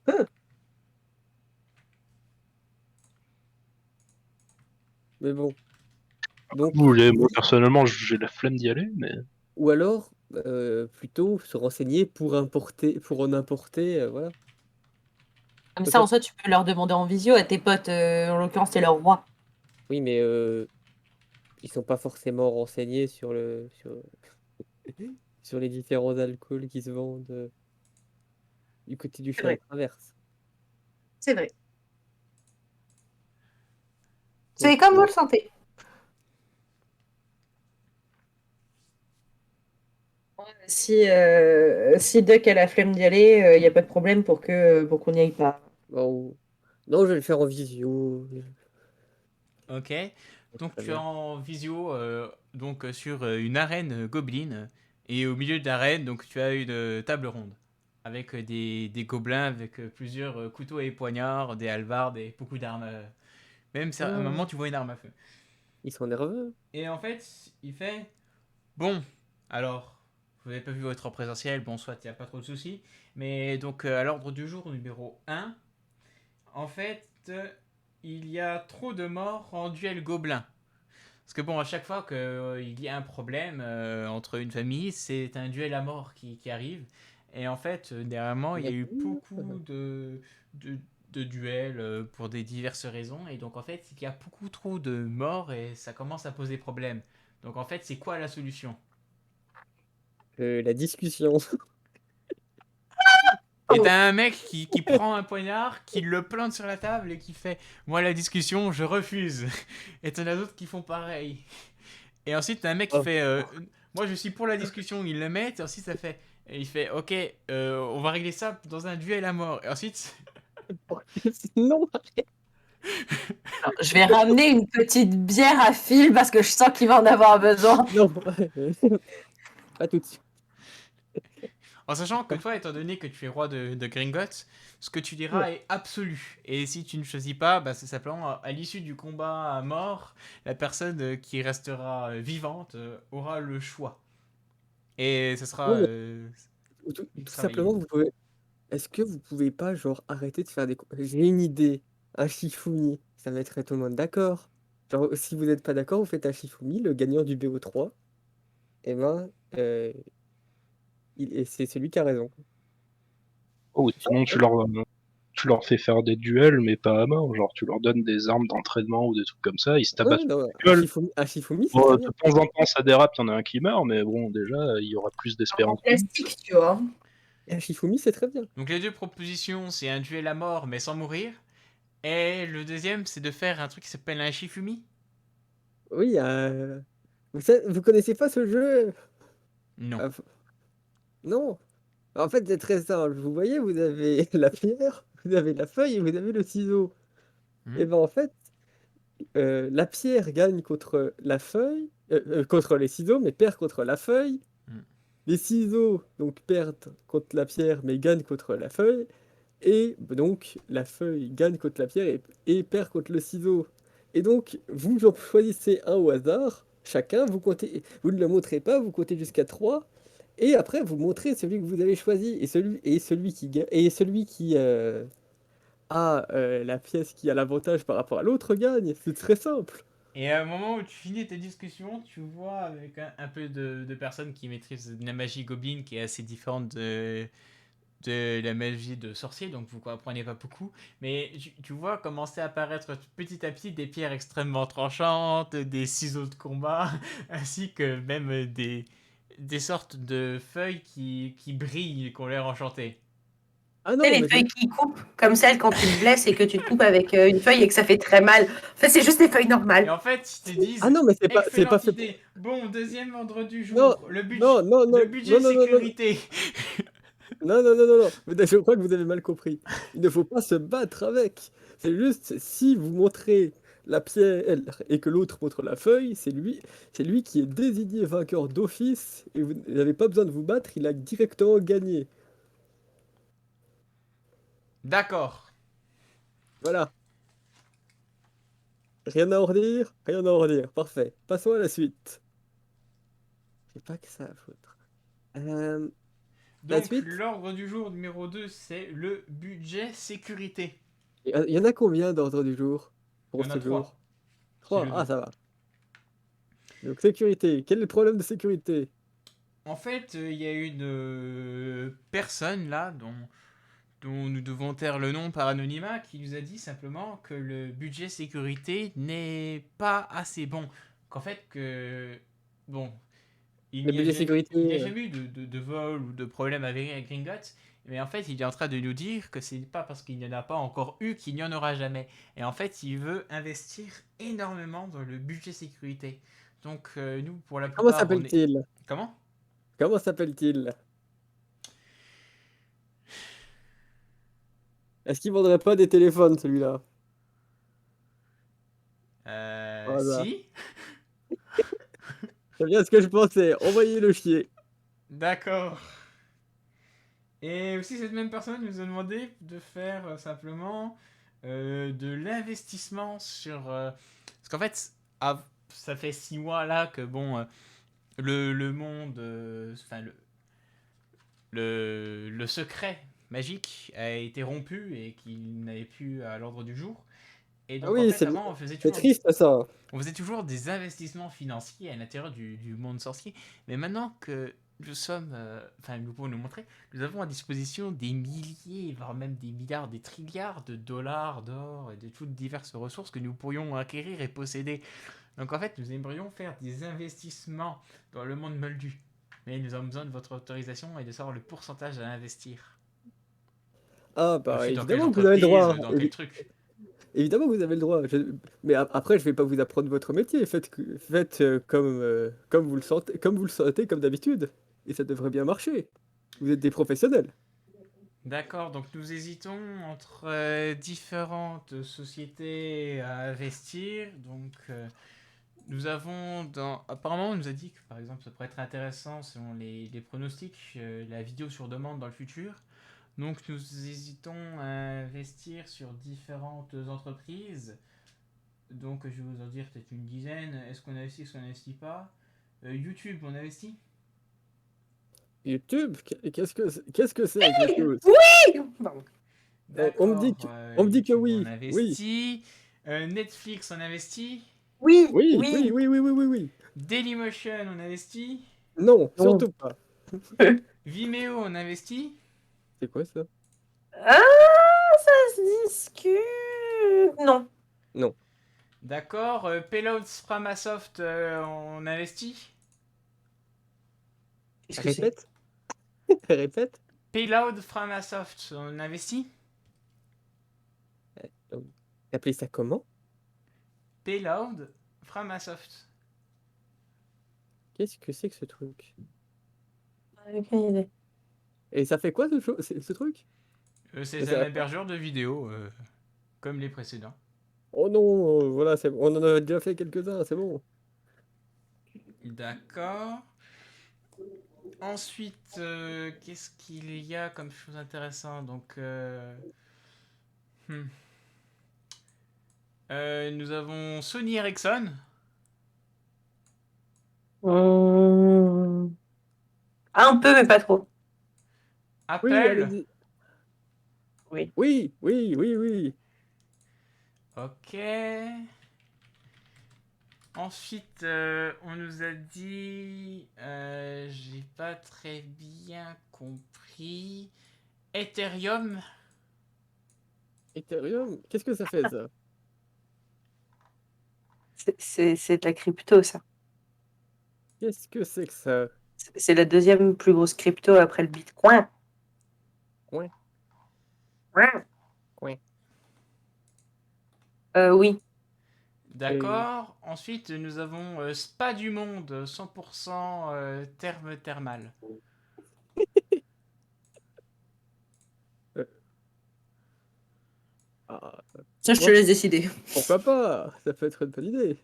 Ah, mais bon. Donc, Vous voulez, moi oui. personnellement j'ai la flemme d'y aller, mais Ou alors, plutôt se renseigner pour en importer, voilà. Comme Parce ça, en que- soi, tu peux leur demander en visio à tes potes. En l'occurrence, c'est leur roi. oui, mais ils sont pas forcément renseignés sur les différents alcools qui se vendent du côté du C'est champ de vrai. traverse. C'est vrai. C'est Donc, comme vous le sentez. Si Duck a la flemme d'y aller, il n'y a pas de problème pour qu'on n'y aille pas. bon, non, je vais le faire en visio. Ok. Donc Très tu es bien. en visio donc sur une arène gobeline et au milieu de l'arène donc tu as une table ronde avec des gobelins avec plusieurs couteaux et poignards, des hallebardes et beaucoup d'armes. Même à un moment Ah, tu vois une arme à feu. ils sont nerveux. Et en fait il fait bon alors vous n'avez pas vu votre présentiel, bon soit il n'y a pas trop de soucis, mais donc à l'ordre du jour numéro un en fait il y a trop de morts en duel gobelin. Parce que bon, à chaque fois qu'il y a un problème entre une famille, c'est un duel à mort qui arrive. Et en fait, dernièrement, il y a eu beaucoup de, de duels pour des diverses raisons. Et donc, en fait, il y a beaucoup trop de morts et ça commence à poser problème. Donc, en fait, c'est quoi la solution? La discussion. Et t'as un mec qui prend un poignard, qui le plante sur la table et qui fait moi, la discussion, je refuse. Et t'en as d'autres qui font pareil. Et ensuite, t'as un mec qui Oh. fait moi, je suis pour la discussion, il le met. Et ensuite, ça fait. Et il fait ok, on va régler ça dans un duel à mort. Et ensuite. Non, Alors, je vais ramener une petite bière à Phil parce que je sens qu'il va en avoir besoin. non, pas tout de suite. En sachant que toi, étant donné que tu es roi de Gringotts, ce que tu diras Ouais. est absolu. Et si tu ne choisis pas, bah, c'est simplement à l'issue du combat à mort, la personne qui restera vivante aura le choix. Et ce sera Non, mais tout travaillé. simplement, est-ce que vous pouvez pas, genre, arrêter de faire des. J'ai une idée, un Shifumi, ça mettrait tout le monde d'accord. Genre, si vous n'êtes pas d'accord, vous faites un Shifumi, le gagnant du BO3, et ben, euh, et c'est celui qui a raison. oh, sinon tu leur fais faire des duels, mais pas à mort. Genre, tu leur donnes des armes d'entraînement ou des trucs comme ça, ils se tapent Ouais, sur non, la gueule. Un Shifumi, c'est Bon, très de bien. temps en temps, ça dérape, il y en a un qui meurt, mais bon, déjà, il y aura plus En d'espérance. plastique, tu vois. Et un Shifumi, c'est très bien. Donc les deux propositions, c'est un duel à mort mais sans mourir. Et le deuxième, c'est de faire un truc qui s'appelle un Shifumi. Oui, vous connaissez pas ce jeu? Non. Ah, non. En fait, c'est très simple. Vous voyez, vous avez la pierre, vous avez la feuille et vous avez le ciseau. Hmm. Et ben en fait, la pierre gagne contre la feuille, contre les ciseaux, mais perd contre la feuille. Mm. Les ciseaux donc perdent contre la pierre, mais gagnent contre la feuille. Et donc la feuille gagne contre la pierre et perd contre le ciseau. Et donc vous en choisissez un au hasard, chacun, vous comptez, vous ne le montrez pas, vous comptez jusqu'à 3. Et après vous montrez celui que vous avez choisi. Et celui qui a la pièce qui a l'avantage par rapport à l'autre gagne. C'est très simple. Et à un moment où tu finis tes discussions, tu vois avec un peu de personnes qui maîtrisent la magie goblin qui est assez différente de la magie de sorcier, donc vous comprenez pas beaucoup. Mais tu vois commencer à apparaître petit à petit des pierres extrêmement tranchantes, des ciseaux de combat, ainsi que même des sortes de feuilles qui brillent, qui ont l'air enchantées. Ah Tu non, sais, les mais feuilles qui coupent, comme celle quand tu te blesses et que tu te coupes avec une feuille et que ça fait très mal. En fait, c'est juste des feuilles Et normales. en fait, ils te disent, ah non, mais c'est pas excellente fait pour... idée. Bon, deuxième ordre du Non, jour, le non, non, non, budget non, non, non, non, sécurité. non, non, non, non, non. Mais je crois que vous avez mal compris. Il ne faut pas se battre avec. C'est juste si vous montrez la pierre et que l'autre montre la feuille, c'est lui qui est désigné vainqueur d'office et vous n'avez pas besoin de vous battre, il a directement gagné. D'accord. Voilà. Rien à en redire, rien à en redire. Parfait. Passons à la suite. J'ai pas que ça à foutre. La Donc, suite, l'ordre du jour numéro 2, c'est le budget sécurité. il y en a combien d'ordre du jour Il y pour en a ce 3. jour? C'est 3. le Ah, 2. ça va. Donc, sécurité. Quel est le problème de sécurité? En fait, il y a une personne là dont nous devons taire le nom par anonymat qui nous a dit simplement que le budget sécurité n'est pas assez bon. Qu'en fait, bon, Le budget il n'y a sécurité. jamais eu de vol ou de problème avec Gringotts. Mais en fait, il est en train de nous dire que c'est pas parce qu'il n'y en a pas encore eu qu'il n'y en aura jamais. Et en fait, il veut investir énormément dans le budget sécurité. Donc, nous, pour la Comment plupart, on est. s'appelle-t-il? Comment? Comment s'appelle-t-il? Est-ce qu'il vendrait pas des téléphones, celui-là? Voilà. Si. C'est bien ce que je pensais. Envoyez-le chier. D'accord. Et aussi, cette même personne nous a demandé de faire simplement de l'investissement sur. Parce qu'en fait, ça fait 6 mois là que bon, le monde. Enfin, le secret magique a été rompu et qu'il n'avait plus à l'ordre du jour. Et Ah donc, en oui, fait, c'est avant, c'est triste, ça. on faisait toujours des investissements financiers à l'intérieur du monde sorcier. Mais maintenant que nous sommes, enfin, nous pouvons nous montrer, nous avons à disposition des milliers, voire même des milliards, des trilliards de dollars, d'or et de toutes diverses ressources que nous pourrions acquérir et posséder. Donc en fait, nous aimerions faire des investissements dans le monde moldu. Mais nous avons besoin de votre autorisation et de savoir le pourcentage à investir. Ah, Et bah, aussi dans quelle évidemment que vous avez le entreprise, droit. dans quel truc. Évidemment que vous avez le droit. Mais après, je vais pas vous apprendre votre métier. Faites comme vous le sentez, comme d'habitude. Et ça devrait bien marcher. Vous êtes des professionnels. D'accord, donc nous hésitons entre différentes sociétés à investir. Donc nous avons apparemment on nous a dit que par exemple ça pourrait être intéressant selon les pronostics, la vidéo sur demande dans le futur. Donc nous hésitons à investir sur différentes entreprises. Donc je vais vous en dire peut-être une dizaine. Est-ce qu'on investit, est-ce qu'on n'investit pas? YouTube, on investit? YouTube, qu'est-ce que c'est avec les choses? Pardon. On me dit on me dit que YouTube, oui. on Oui. investit. Netflix, on investit. Oui, Oui, oui. oui, oui, oui, oui, oui, oui. Dailymotion, on investit. Non, surtout pas. Vimeo, on investit. C'est quoi ça? Ah, ça se discute. Non. Non. D'accord. Payload Framasoft, on investit. Qu'est-ce que c'est? Répète. Répète. Payload Framasoft, on investit. Appelez ça comment? Payload Framasoft. Qu'est-ce que c'est que ce truc? Aucune idée. Et ça fait quoi ce truc? C'est Ça un va- hébergeur de vidéos, comme les précédents. Oh non, voilà, on en a déjà fait quelques-uns, c'est bon. D'accord. Ensuite, qu'est-ce qu'il y a comme chose intéressante? Donc, hmm. Nous avons Sony Ericsson, Hum, Un peu, mais pas trop. Oui, Apple. allez-y. Oui. Oui, oui, oui, oui. Ok. Ensuite, on nous a dit, j'ai pas très bien compris, Ethereum. Ethereum, qu'est-ce que ça fait ça? C'est de la crypto, ça. Qu'est-ce que c'est que ça? C'est la deuxième plus grosse crypto après le Bitcoin. Ouais, Ouais. ouais. Oui. Et D'accord. Ensuite, nous avons Spa du Monde, 100% terme thermal. euh, ah, Ça, je te moi, laisse décider. pourquoi pas? Ça peut être une bonne idée.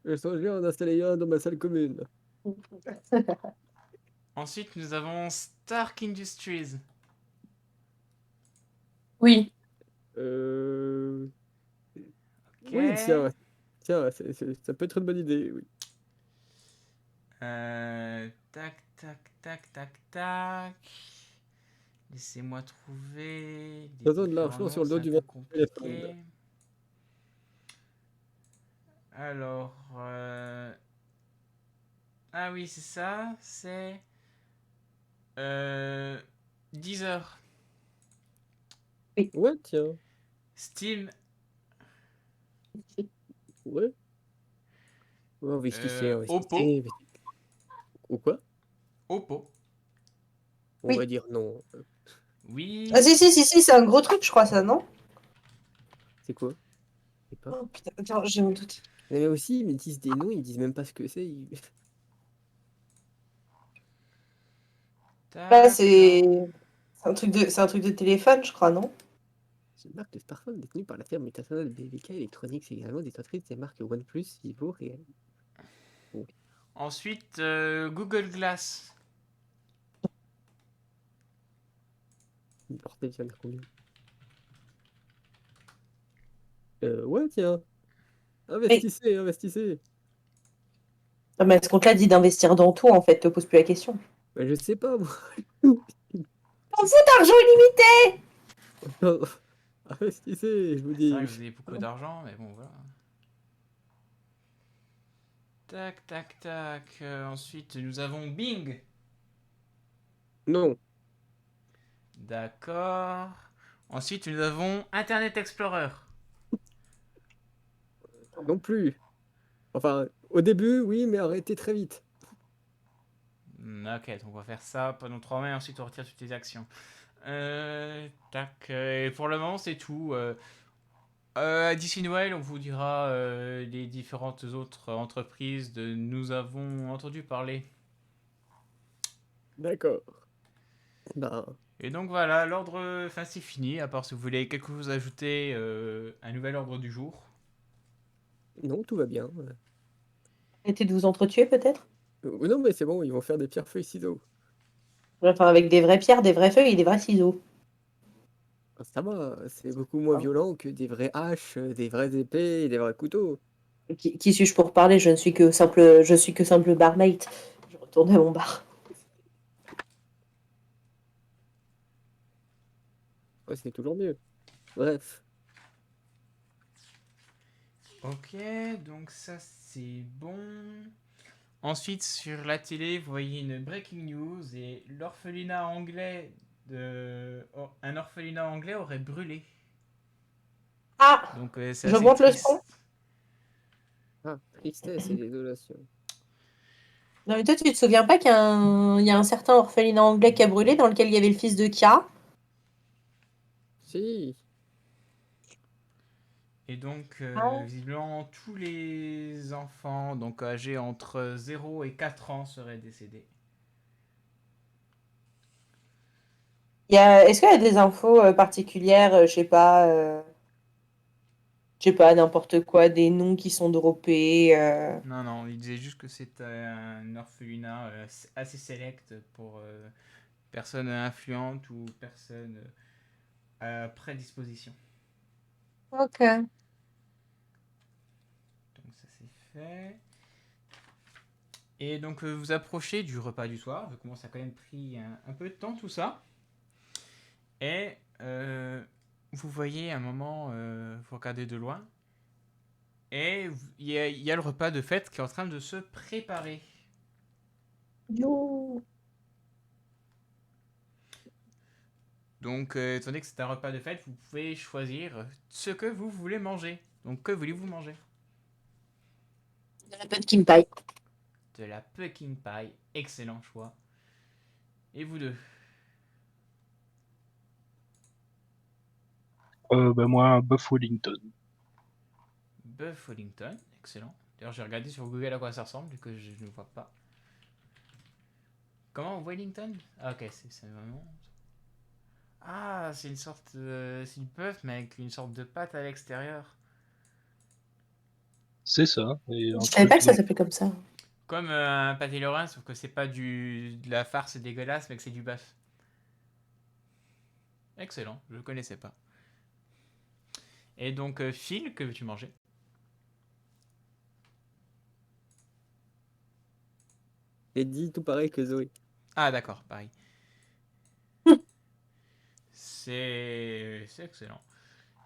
Je songeais en installer un dans ma salle commune. Ensuite, nous avons Stark Industries. Oui. Euh... Ok. Oui, tiens, tiens, ça peut être une bonne idée, oui. Tac, tac, tac, tac, tac. Laissez-moi trouver les Faisons de différents l'argent noms, sur le c'est dos un du peu ventre téléphone. compliqué. Alors, ah oui, c'est ça, c'est euh, Deezer, Ouais, tiens, Steam, ouais. On va investir, Oppo, investir. Ou quoi? Oppo, On Oui. va dire non. Ah oui, si, c'est un gros truc, je crois, ça, non? C'est quoi? Je sais pas. Oh putain, attends, j'ai mon doute. Mais aussi, ils disent des noms, ils disent même pas ce que c'est. Bah, tac, c'est un truc de téléphone, je crois, non? C'est une marque de smartphone détenue par la firme internationale BVK Electronics, c'est également détentrice des marques OnePlus, Vivo et... Oh, ensuite Google Glass, bordel, il y en a combien? Ouais, tiens, Oui. investissez, investissez. Non, mais ce compte-là dit d'investir dans tout, en fait, te pose plus la question. Bah, je sais pas, moi. On fout d'argent illimité! Non, investissez, je vous c'est vrai dis. que vous avez beaucoup d'argent, mais bon voilà. Tac, tac, tac, ensuite nous avons Bing, Non, d'accord, ensuite nous avons Internet Explorer. non plus. Enfin, au début, oui, mais arrêtez très vite. Ok, donc on va faire ça pendant 3 mois et ensuite on retire toutes les actions. Tac, et pour le moment c'est tout. D'ici Noël, on vous dira les différentes autres entreprises de nous avons entendu parler. D'accord. Ben, Et donc voilà, l'ordre, enfin c'est fini, à part si vous voulez quelque chose ajouter, un nouvel ordre du jour. non, tout va bien. Arrêtez de vous entretuer, peut-être? Non, mais c'est bon, ils vont faire des pierres feuilles ciseaux. Enfin, avec des vraies pierres, des vraies feuilles et des vrais ciseaux. Ah, ça va, c'est beaucoup moins Ah. violent que des vraies haches, des vraies épées et des vrais couteaux. Qui suis-je pour parler? Je suis que simple barmaid. Je retourne à mon bar. Ouais, c'est toujours mieux. Bref, Ok, donc ça c'est bon. Ensuite, sur la télé, vous voyez une breaking news et l'orphelinat anglais un orphelinat anglais aurait brûlé. Ah! Donc c'est Je assez monte le triste. son. ah, tristesse et désolation. Non, mais toi, tu te souviens pas qu'il y a un certain orphelinat anglais qui a brûlé dans lequel il y avait le fils de Kia? Si, Et donc, Ah. visiblement, tous les enfants donc âgés entre 0 et 4 ans seraient décédés. Est-ce qu'il y a des infos particulières, je sais pas, Je sais pas, n'importe quoi, des noms qui sont droppés. Non, il disait juste que c'était un orphelinat assez select pour personnes influentes ou personnes à prédisposition. Ok. Donc ça c'est fait. Et donc vous approchez du repas du soir, vu comment ça a quand même pris un peu de temps tout ça. Et vous voyez un moment, vous regardez de loin, et il y a le repas de fête qui est en train de se préparer. Yo. Donc étant donné que c'est un repas de fête, vous pouvez choisir ce que vous voulez manger. Donc que voulez-vous manger? De la pumpkin pie. De la pumpkin pie, excellent choix. Et vous deux? Moi, un Buff Wellington. Buff Wellington, excellent. D'ailleurs j'ai regardé sur Google à quoi ça ressemble, vu que je ne vois pas. Comment Wellington? Ah ok, c'est vraiment... Ah, c'est une sorte... c'est du bœuf, mais avec une sorte de pâte à l'extérieur. C'est ça. Et un Je savais pas que ça truc s'appelait comme ça. Comme un pâté lorrain, sauf que c'est pas de la farce dégueulasse, mais que c'est du bœuf. Excellent, je connaissais pas. Et donc, Phil, que veux-tu manger? J'ai dit tout pareil que Zoé. Ah d'accord, pareil. C'est excellent.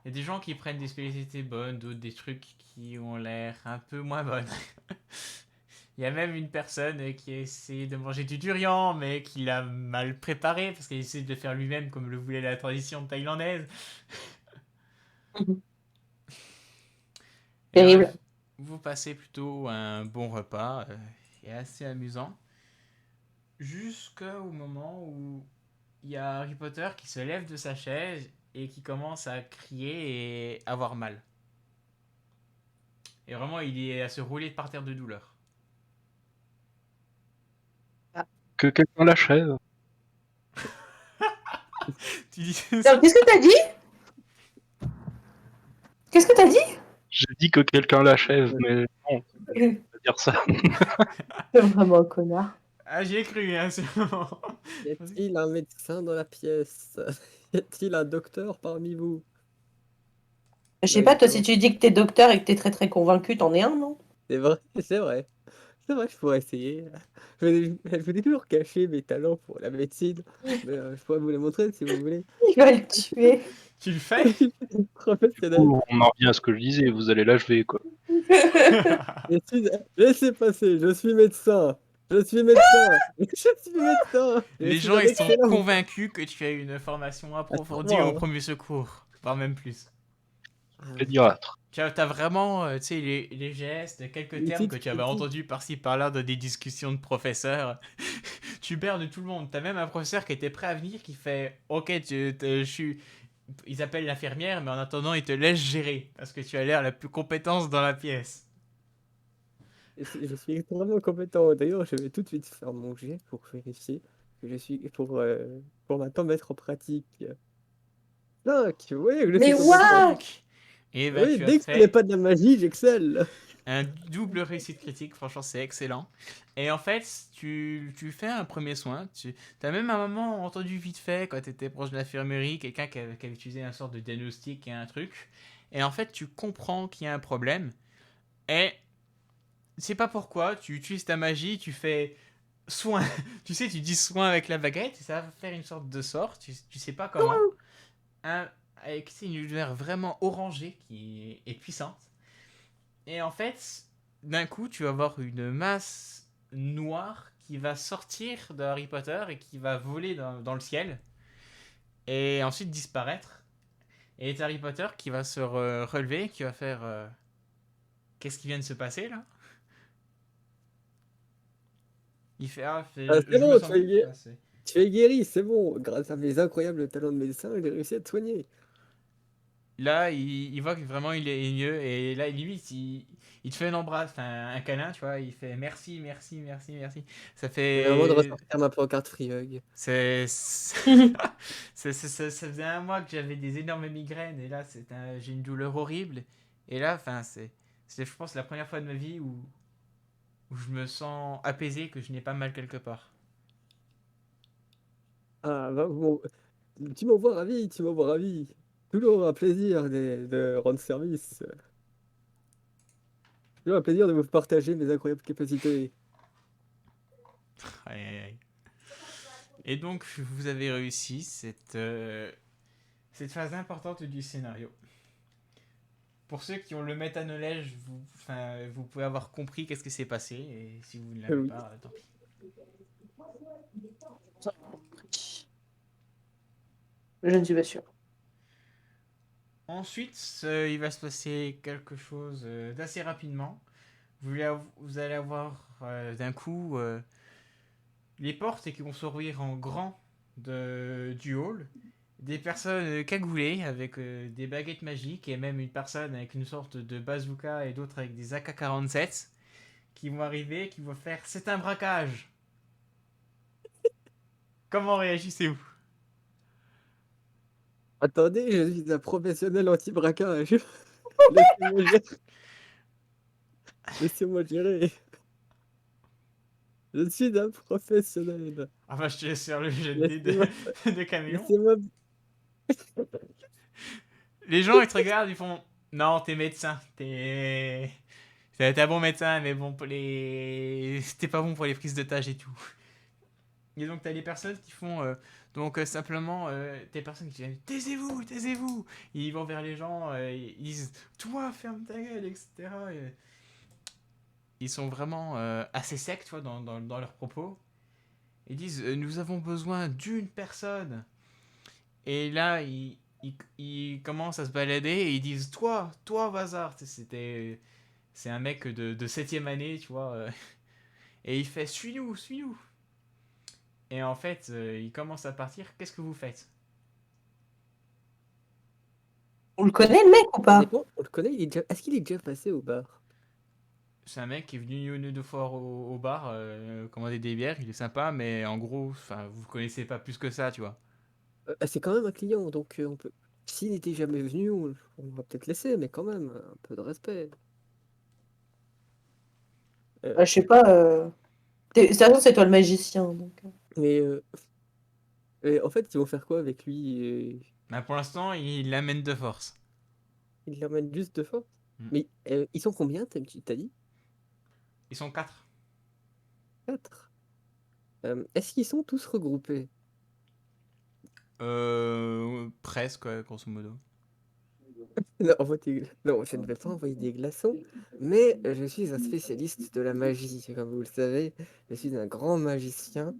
Il y a des gens qui prennent des spécialités bonnes, d'autres des trucs qui ont l'air un peu moins bonnes. Il y a même une personne qui a essayé de manger du durian, mais qui l'a mal préparé parce qu'il essaie de le faire lui-même comme le voulait la tradition thaïlandaise. Et Terrible. bref, vous passez plutôt un bon repas et assez amusant. Jusqu'au moment où il y a Harry Potter qui se lève de sa chaise et qui commence à crier et avoir mal. Et vraiment, il est à se rouler par terre de douleur. que quelqu'un l'achève. Tu dis Alors, qu'est-ce que t'as dit? Qu'est-ce que t'as dit? J'ai dit que quelqu'un l'achève, mais non, je peux pas dire ça. C'est vraiment un connard. Ah, j'y ai cru, hein, c'est vraiment. Y a-t-il un médecin dans la pièce? Y a-t-il un docteur parmi vous? Je sais pas, toi, si tu dis que t'es docteur et que t'es très très convaincu, t'en es un, non? C'est vrai, c'est vrai. C'est vrai, je pourrais essayer. Je vais toujours cacher mes talents pour la médecine, mais je pourrais vous les montrer si vous voulez. Il va le tuer. Tu le fais? Professionnel. On en revient à ce que je disais, vous allez l'achever, quoi. Médecine, laissez passer, je suis médecin. Je suis médecin. Je suis médecin. Je Les suis gens, un ils sont excellent- convaincus que tu as une formation approfondie Attends, au hein. premier secours, voire même plus. Pédiatre. Tu as vraiment, tu sais, les gestes, quelques Les termes que titres, tu avais les titres. entendus par-ci par-là dans des discussions de professeurs. Tu perds de tout le monde. T'as même un professeur qui était prêt à venir qui fait ok, je suis. Ils appellent l'infirmière, mais en attendant, ils te laissent gérer parce que tu as l'air la plus compétente dans la pièce. Je suis extrêmement compétent. D'ailleurs, je vais tout de suite faire mon jet pour vérifier que je suis pour maintenant mettre en pratique. 5, vous voyez que je Mais suis compétent. waouh! Et bah, Oui, tu as dès que ce n'est fait pas de la magie, j'excelle. un double réussite critique. Franchement, c'est excellent. Et en fait, tu fais un premier soin. Tu as même un moment entendu vite fait quand tu étais proche de l'infirmerie, quelqu'un qui avait utilisé un sorte de diagnostic et un truc. Et en fait, tu comprends qu'il y a un problème. Et c'est pas pourquoi, tu utilises ta magie, tu fais soin. Tu sais, tu dis soin avec la baguette, et ça va faire une sorte de sort, tu sais pas comment. Avec une lumière vraiment orangée qui est puissante. Et en fait, d'un coup, tu vas avoir une masse noire qui va sortir de Harry Potter et qui va voler dans le ciel. Et ensuite disparaître. Et c'est Harry Potter qui va se relever, qui va faire... Qu'est-ce qui vient de se passer là? Il fait C'est je me bon, sens plus passé. tu es guéri, c'est bon. Grâce à mes incroyables talents de médecin, j'ai réussi à te soigner. Là, il voit que vraiment il est mieux et là limite il te fait un embrasse, enfin un câlin, tu vois, il fait merci, merci, merci, merci. Ça J'ai vraiment de fait ressortir ma pancarte Free c'est ça faisait un mois que j'avais des énormes migraines et là j'ai une douleur horrible Et là, enfin, c'est, je pense, la première fois de ma vie où je me sens apaisé, que je n'ai pas mal quelque part. Ah, bah, bon, tu m'envoies ravi, tu m'envoies ravi. Toujours un plaisir de rendre service. Toujours un plaisir de vous partager mes incroyables capacités. Aïe, aïe, aïe. Et donc, vous avez réussi cette phase importante du scénario. Pour ceux qui ont le méta-knowledge, vous pouvez avoir compris qu'est-ce qui s'est passé, et si vous ne l'avez Oui. pas, tant pis. Je ne suis pas sûr. Ensuite, il va se passer quelque chose d'assez rapidement. Vous allez avoir d'un coup les portes qui vont s'ouvrir en grand du hall. Des personnes cagoulées avec des baguettes magiques et même une personne avec une sorte de bazooka et d'autres avec des AK-47 qui vont arriver, qui vont faire c'est un braquage. Comment réagissez-vous? Attendez, je suis un professionnel anti-braquage. Laissez-moi gérer. Laissez-moi gérer. Je suis un professionnel. Enfin, je te laisse faire le jet de dés Laissez-moi, de caméléon. laissez-moi. Les gens ils te regardent, ils font non, t'es médecin, t'es un bon médecin, mais bon pour les, c'était pas bon pour les prises de tâches et tout. Et donc t'as les personnes qui font simplement des personnes qui disent taisez-vous, taisez-vous. Ils vont vers les gens, ils disent toi ferme ta gueule, etc. Et ils sont vraiment assez secs, tu vois, dans leurs propos. Ils disent nous avons besoin d'une personne. Et là ils commencent à se balader et ils disent toi Bazar. C'est un mec de 7ème année, tu vois. Et il fait suis-nous, suis-nous. Et en fait, il commence à partir. Qu'est-ce que vous faites? On le connaît, le mec, ou Ça pas? dépend, on le connaît, est-ce qu'il est déjà passé au bar? C'est un mec qui est venu une ou deux fois au bar commander des bières. Il est sympa, mais en gros, enfin, vous connaissez pas plus que ça, tu vois. C'est quand même un client, donc on peut. S'il n'était jamais venu, on va peut-être laisser, mais quand même, un peu de respect. Je sais pas. De toute façon, c'est toi le magicien. Donc. Mais en fait, ils vont faire quoi avec lui? Mais pour l'instant, il l'amène de force. Ils l'emmènent juste de force? Mm. Mais ils sont combien, t'as dit? Ils sont 4. 4. Est-ce qu'ils sont tous regroupés? Presque, ouais, grosso modo. Non, non, je ne vais pas envoyer des glaçons, mais je suis un spécialiste de la magie, comme vous le savez. Je suis un grand magicien.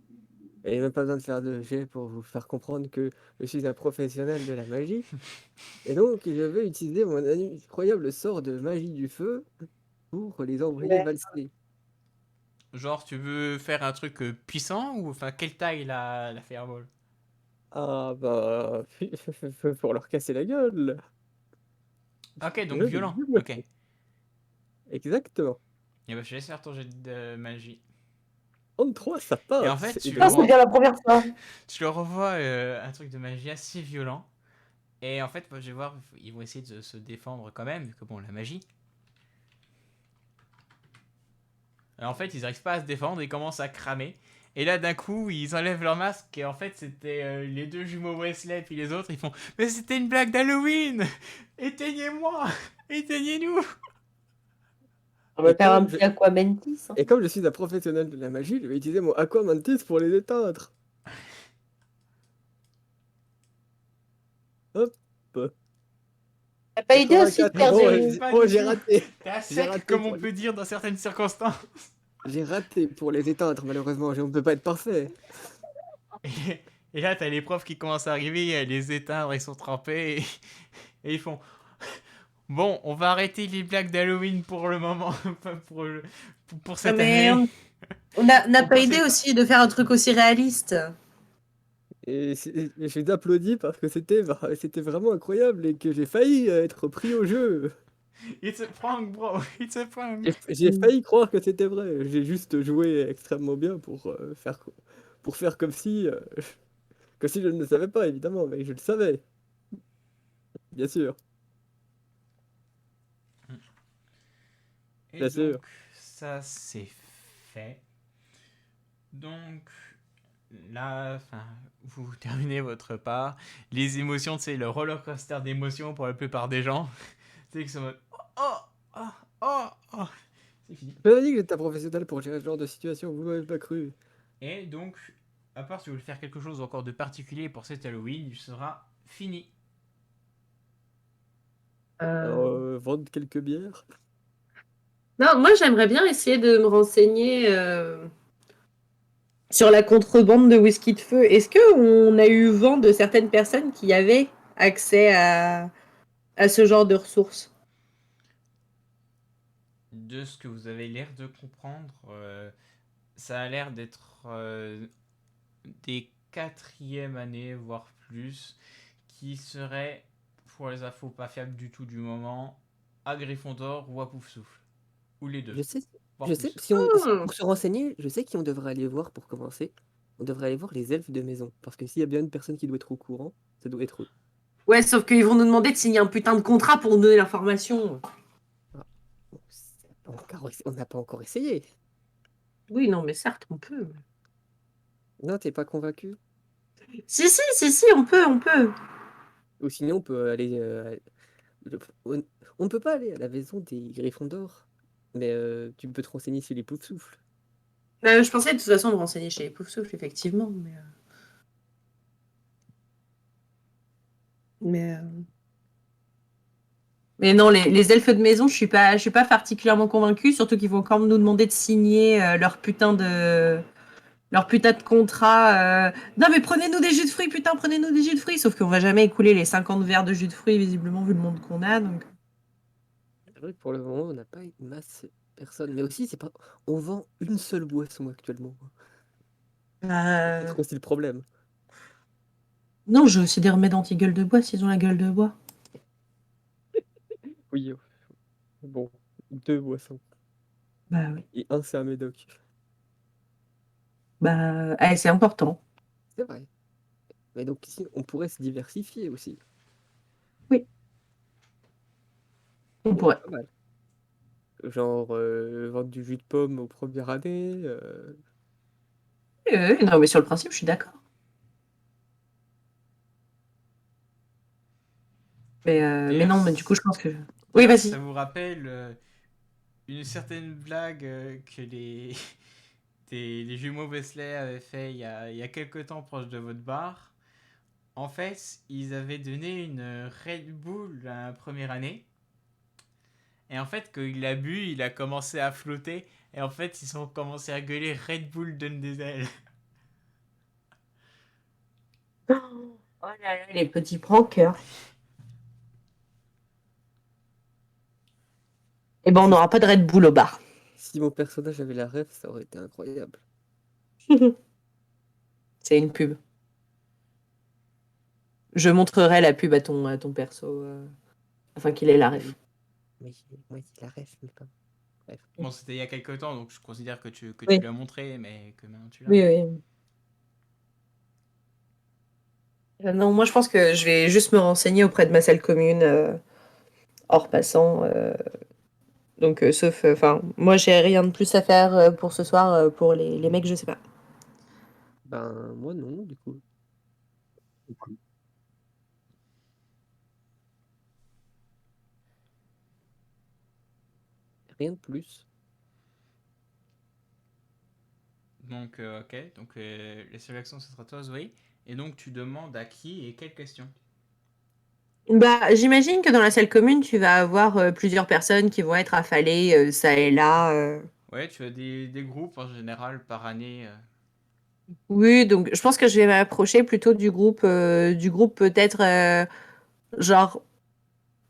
Et il n'y a même pas besoin de faire de jet pour vous faire comprendre que je suis un professionnel de la magie. Et donc, je vais utiliser mon incroyable sort de magie du feu pour les envoyer Ouais. valser. Genre, tu veux faire un truc puissant ou enfin, quelle taille la fireball? Ah bah, pour leur casser la gueule. Ok, Je donc vais violent. vous Ok. montrer. Exactement. Et bah, je te laisse faire ton jet de magie. 33, ça Et en fait, passe. Et Ah, c'est bien la première fois. tu leur revois un truc de magie assez violent. Et en fait, moi, je vais voir, ils vont essayer de se défendre quand même, vu que bon, la magie. Alors, en fait, ils n'arrivent pas à se défendre, ils commencent à cramer. Et là, d'un coup, ils enlèvent leur masque, et en fait, c'était les deux jumeaux Wesley, puis les autres, ils font mais c'était une blague d'Halloween. Éteignez-moi. Éteignez-nous. On va Et faire un comme, je... petit Aquamentis. Hein. et comme je suis un professionnel de la magie, je vais utiliser mon Aquamantis pour les éteindre. Hop. T'as pas idée aussi de 84. faire Oh, des. Pas oh, du j'ai tout. raté. T'es à J'ai sec, raté comme on pour peut dire dans certaines circonstances. J'ai raté pour les éteindre, malheureusement. On ne peut pas être parfait. Et là, t'as les profs qui commencent à arriver, les éteindre, ils sont trempés, et ils font bon, on va arrêter les blagues d'Halloween pour le moment, pas pour cette Non, mais année. on n'a Pour pas passer- idée aussi de faire un truc aussi réaliste. Et je les applaudis parce que c'était vraiment incroyable et que j'ai failli être pris au jeu. It's a prank, bro, it's a prank. J'ai failli croire que c'était vrai. J'ai juste joué extrêmement bien pour faire comme si je ne le savais pas, évidemment, mais je le savais, bien sûr. Et Bien sûr. donc, ça c'est fait. Donc, là, enfin, vous terminez votre part. Les émotions, c'est le roller coaster d'émotions pour la plupart des gens. C'est qu'ils sont en mode oh, oh, oh, oh. C'est fini. Je m'avais dit que j'étais un professionnel pour gérer ce genre de situation, vous m'avez pas cru. Et donc, à part si vous voulez faire quelque chose encore de particulier pour cet Halloween, il sera fini. Alors, vendre quelques bières. Non, moi j'aimerais bien essayer de me renseigner sur la contrebande de whisky de feu. Est-ce qu'on a eu vent de certaines personnes qui avaient accès à ce genre de ressources? De ce que vous avez l'air de comprendre, ça a l'air d'être des quatrième années, voire plus, qui seraient, pour les infos pas fiables du tout du moment, à Gryffondor ou à Poufsouffle. Ou les deux. Je sais, voire je sais, plus. pour se renseigner, je sais qui on devrait aller voir pour commencer. On devrait aller voir les elfes de maison. Parce que s'il y a bien une personne qui doit être au courant, ça doit être eux. Ouais, sauf qu'ils vont nous demander de signer un putain de contrat pour nous donner l'information. Bon, on n'a pas encore essayé. Oui, non, mais certes, on peut. Non, t'es pas convaincu? Si, on peut, on peut. Ou sinon, on peut aller. Le- on, on ne peut pas aller à la maison des Gryffondor. Mais tu peux te renseigner sur les Poufsouffles. Je pensais de toute façon me renseigner chez les Poufsouffles, effectivement, mais, mais non, les elfes de maison, je suis pas particulièrement convaincue, surtout qu'ils vont encore nous demander de signer leur putain de contrat. Non, mais prenez-nous des jus de fruits, putain, prenez-nous des jus de fruits. Sauf qu'on va jamais écouler les 50 verres de jus de fruits, visiblement, vu le monde qu'on a. Donc. C'est vrai que pour le moment, on n'a pas une masse de personnes. Mais aussi, c'est pas. On vend une seule boisson actuellement. C'est Euh, aussi le problème. Non, j'ai aussi des remèdes anti-gueule de bois s'ils ont la gueule de bois. Oui, bon, deux boissons. Bah oui. Et un, c'est un médoc. C'est important. C'est vrai. Mais donc ici, on pourrait se diversifier aussi. Oui, on pourrait. Pas mal. Genre, vendre du jus de pomme aux premières années. Non, mais sur le principe, je suis d'accord. Mais non, mais du coup, je pense que. Oui, D'ailleurs, vas-y. ça vous rappelle une certaine blague que les jumeaux Wesley avaient fait il y a quelques temps proche de votre bar. En fait, ils avaient donné une Red Bull la première année. Et en fait, quand il l'a bu, il a commencé à flotter. Et en fait, ils ont commencé à gueuler Red Bull donne des ailes. Oh là là, les petits prankers. Eh ben, on n'aura pas de Red Bull au bar. Si mon personnage avait la ref, ça aurait été incroyable. C'est une pub. Je montrerai la pub à ton perso, afin qu'il ait la ref. Moi, j'ai la ref, mais pas. Bref. Bon, c'était il y a quelques temps, donc je considère que tu Oui. l'as montré, mais que maintenant tu l'as. Oui, oui. Non, moi je pense que je vais juste me renseigner auprès de ma salle commune, hors passant. Donc, sauf, enfin, moi j'ai rien de plus à faire pour ce soir. Pour les mecs, je sais pas. Ben, moi non, du coup. Rien de plus. Donc, ok. Donc, les seules actions, ce sera toi, Zoé. Et donc, tu demandes à qui et quelle question. J'imagine que dans la salle commune, tu vas avoir plusieurs personnes qui vont être affalées ça et là. Ouais, tu as des groupes en général par année. Oui, donc je pense que je vais m'approcher plutôt du groupe peut-être, genre,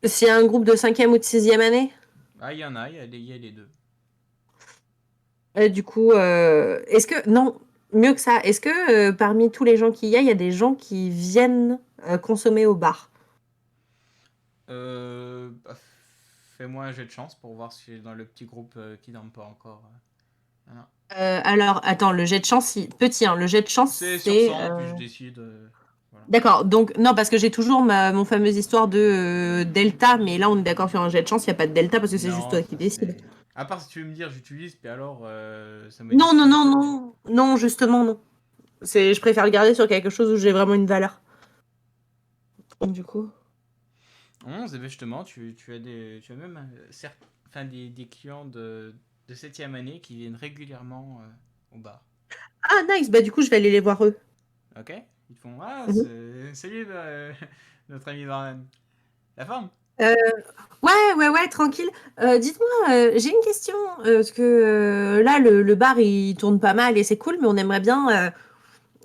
s'il y a un groupe de cinquième ou de sixième année. Ah, il y en a, il y a les deux. Du coup, est-ce que, non, mieux que ça, est-ce que parmi tous les gens qu'il y a des gens qui viennent consommer au bar? Bah, fais-moi un jet de chance pour voir si dans le petit groupe qui dorment pas encore. Non. Alors, attends, le jet de chance, petit, hein, le jet de chance, C'est sur c'est. 100, puis je décide. Voilà. D'accord, donc, non, parce que j'ai toujours mon fameuse histoire de delta, mais là, on est d'accord sur un jet de chance, il n'y a pas de delta parce que c'est Non, juste toi qui ça, décides. À part si tu veux me dire j'utilise, puis alors ça Non, modifie non, les non, choses. non, non, justement, non. Je préfère le garder sur quelque chose où j'ai vraiment une valeur. Donc, du coup. 11, et ben justement, tu as même enfin, des clients de 7e année qui viennent régulièrement au bar. Ah, nice, bah du coup, je vais aller les voir eux. Ok? Ils te font ah, Mhm. salut notre ami Varane. La forme? Euh, ouais, tranquille. Dites-moi, j'ai une question. Parce que là, le bar, il tourne pas mal et c'est cool, mais on aimerait bien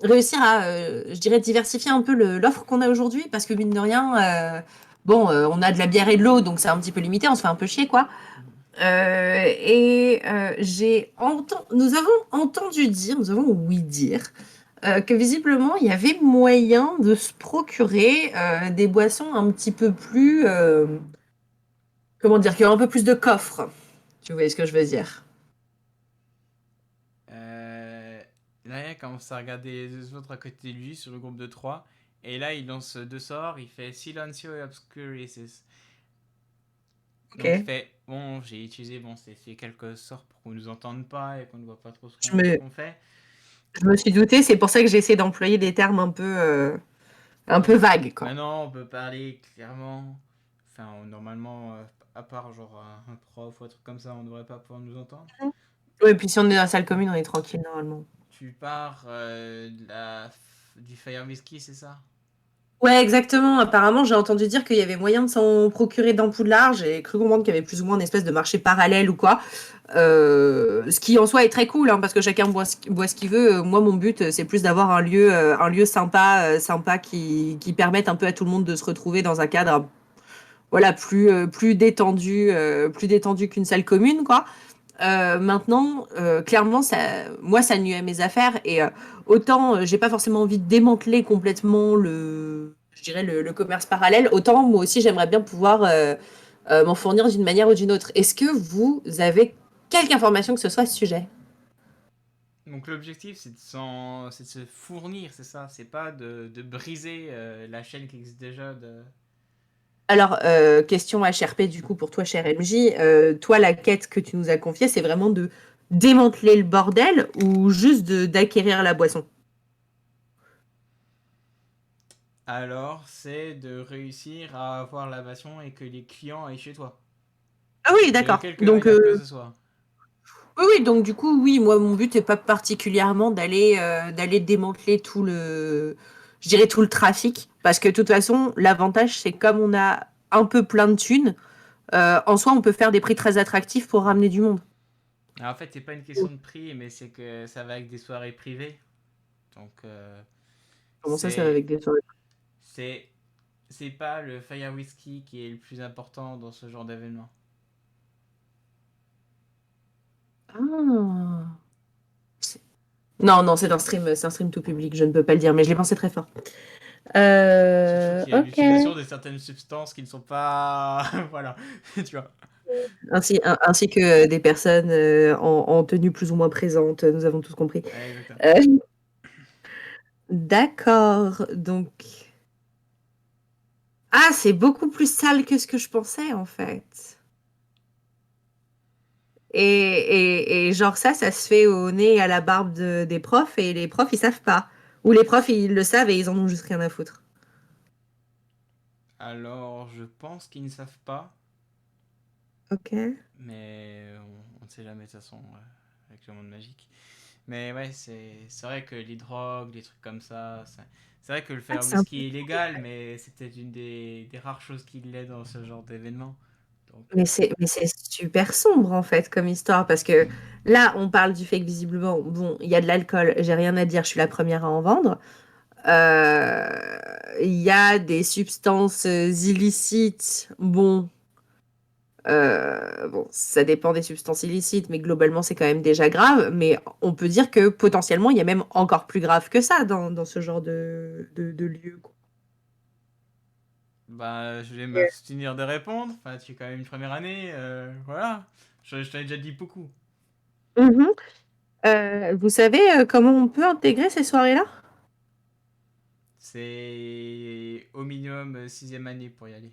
réussir à, je dirais, diversifier un peu l'offre qu'on a aujourd'hui. Parce que mine de rien, bon, on a de la bière et de l'eau, donc c'est un petit peu limité, on se fait un peu chier, quoi. Nous avons entendu dire, nous avons ouï dire que visiblement il y avait moyen de se procurer des boissons un petit peu plus, comment dire, qui ont un peu plus de coffre. Tu vois ce que je veux dire? Là, il commence à regarder les autres à côté de lui sur le groupe de 3. Et là, il lance 2 sorts. Il fait Silencio et Obscurities. Donc, il Ok. fait bon, j'ai utilisé bon, c'est quelques sorts pour qu'on nous entende pas et qu'on ne voit pas trop ce Je me, qu'on fait. je me suis doutée, c'est pour ça que j'ai essayé d'employer des termes un peu vagues, quoi. Maintenant, on peut parler clairement. Enfin, normalement, à part genre un prof ou un truc comme ça, on ne devrait pas pouvoir nous entendre. Ouais, et puis si on est dans la salle commune, on est tranquille normalement. Tu pars du Fire Whiskey, c'est ça? Ouais, exactement. Apparemment, j'ai entendu dire qu'il y avait moyen de s'en procurer dans Poudlard. J'ai cru comprendre qu'il y avait plus ou moins une espèce de marché parallèle ou quoi. Ce qui en soi est très cool, hein, parce que chacun boit ce qu'il veut. Moi, mon but, c'est plus d'avoir un lieu sympa, sympa qui permette un peu à tout le monde de se retrouver dans un cadre, voilà, plus détendu qu'une salle commune, quoi. Maintenant, clairement, moi, ça nuit à mes affaires et autant j'ai pas forcément envie de démanteler complètement je dirais le commerce parallèle, autant moi aussi j'aimerais bien pouvoir m'en fournir d'une manière ou d'une autre. Est-ce que vous avez quelque information que ce soit à ce sujet? Donc l'objectif c'est de se fournir, c'est ça, c'est pas de briser la chaîne qui existe déjà de... Alors, question HRP du coup pour toi, cher MJ, toi la quête que tu nous as confiée, c'est vraiment de démanteler le bordel ou juste d'acquérir la boisson? Alors c'est de réussir à avoir la passion et que les clients aillent chez toi. Ah oui, De d'accord. quelque Donc, manière que ce soit. oui, oui, donc du coup, oui, moi, mon but n'est pas particulièrement d'aller démanteler je dirais tout le trafic, parce que de toute façon, l'avantage, c'est comme on a un peu plein de thunes, en soi, on peut faire des prix très attractifs pour ramener du monde. Alors, en fait, c'est pas une question de prix, mais c'est que ça va avec des soirées privées. Donc Comment ça va avec c'est des soirées? c'est c'est pas le Fire Whiskey qui est le plus important dans ce genre d'événement. Ah. C'est- Non, non, c'est un stream tout public, je ne peux pas le dire, mais je l'ai pensé très fort. Surtout qu'il y a Ok. l'utilisation de certaines substances qui ne sont pas... voilà, tu vois. Ainsi que des personnes en tenue plus ou moins présente, nous avons tous compris. Ouais, exactement. Euh, d'accord, donc... Ah, c'est beaucoup plus sale que ce que je pensais, en fait. Et genre ça se fait au nez et à la barbe des profs, et les profs, ils savent pas. Ou les profs, ils le savent et ils en ont juste rien à foutre. Alors, je pense qu'ils ne savent pas, Ok. mais on ne sait jamais de toute façon avec le monde magique. Mais ouais, c'est vrai que les drogues, les trucs comme ça, c'est vrai que le Ah, faire c'est un peu... whisky est illégal, mais c'est peut-être une des rares choses qu'il l'est dans ce genre d'événement. Donc, Mais c'est super sombre, en fait, comme histoire, parce que là, on parle du fait que visiblement, bon, il y a de l'alcool, j'ai rien à dire, je suis la première à en vendre. Il y a des substances illicites. Bon, ça dépend des substances illicites, mais globalement, c'est quand même déjà grave. Mais on peut dire que potentiellement, il y a même encore plus grave que ça dans ce genre de lieu, quoi. bah, je vais m'abstenir de répondre. Enfin, tu es quand même une première année, voilà. Je t'en ai déjà dit beaucoup. Mhm. Vous savez comment on peut intégrer ces soirées-là? C'est au minimum 6e année pour y aller.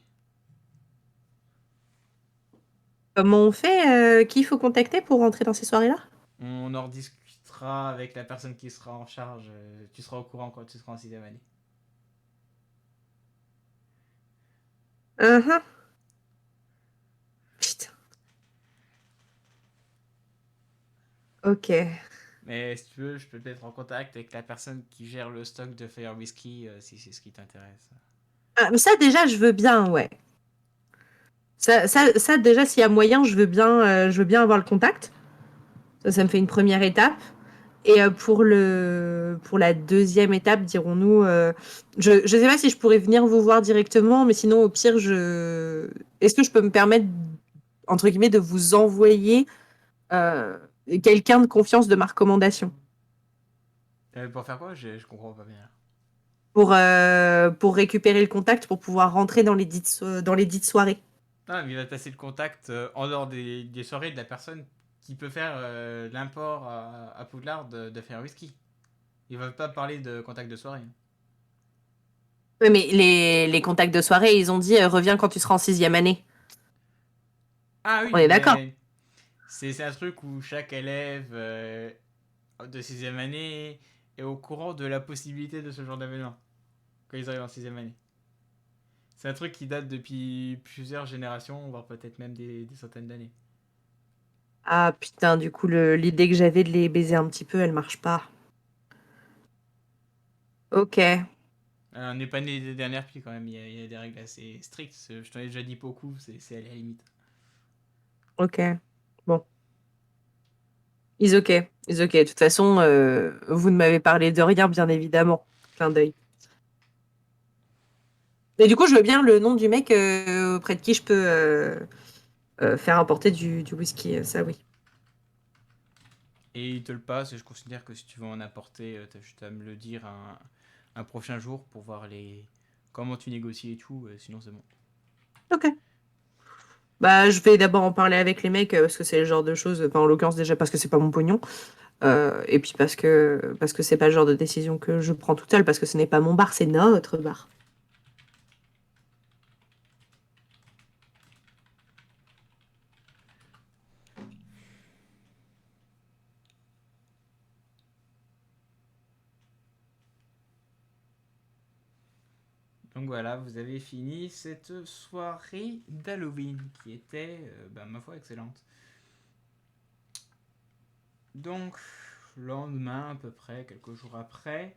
Comment on fait Qui il faut contacter pour rentrer dans ces soirées-là? On en rediscutera avec la personne qui sera en charge. Tu seras au courant quand tu seras en 6e année. Uhum. Putain. Ok. Mais si tu veux, je peux te mettre en contact avec la personne qui gère le stock de Fire Whiskey si c'est ce qui t'intéresse. Ah, mais ça, déjà, je veux bien, ouais. Ça, déjà, s'il y a moyen, je veux bien avoir le contact. Ça me fait une première étape. Et pour la deuxième étape, dirons-nous, je ne sais pas si je pourrais venir vous voir directement, mais sinon, au pire, est-ce que je peux me permettre, entre guillemets, de vous envoyer euh, quelqu'un de confiance de ma recommandation Pour faire quoi? Je comprends pas bien. pour récupérer le contact, pour pouvoir rentrer dans les dites soirées. Non, mais il va te passer le contact en dehors des soirées de la personne qui peut faire l'import à Poudlard de Fire Whiskey. Il va pas parler de contact de soirée. Oui, mais les contacts de soirée, ils ont dit reviens quand tu seras en 6e année. Ah On oui, est d'accord. mais c'est un truc où chaque élève de 6e année est au courant de la possibilité de ce genre d'événement quand ils arrivent en 6e année. C'est un truc qui date depuis plusieurs générations, voire peut-être même des centaines d'années. Ah putain, du coup, l'idée que j'avais de les baiser un petit peu, elle marche pas. Ok. On n'est pas né des dernières pluies quand même, il y a des règles assez strictes. Je t'en ai déjà dit beaucoup, c'est à la limite. Ok. Bon. Is ok. Is ok. De toute façon, vous ne m'avez parlé de rien, bien évidemment. Clin d'œil. Et du coup, je veux bien le nom du mec auprès de qui je peux faire importer du whisky. Ça, oui. Et il te le passe, et je considère que si tu veux en apporter, t'as juste à me le dire un prochain jour pour voir comment tu négocies et tout, sinon c'est bon. Ok. Bah, je vais d'abord en parler avec les mecs parce que c'est le genre de choses. Enfin, en l'occurrence, déjà parce que c'est pas mon pognon. Et puis parce que c'est pas le genre de décision que je prends toute seule, parce que ce n'est pas mon bar, c'est notre bar. Donc voilà, vous avez fini cette soirée d'Halloween qui était, ma foi, excellente. Donc, lendemain à peu près, quelques jours après,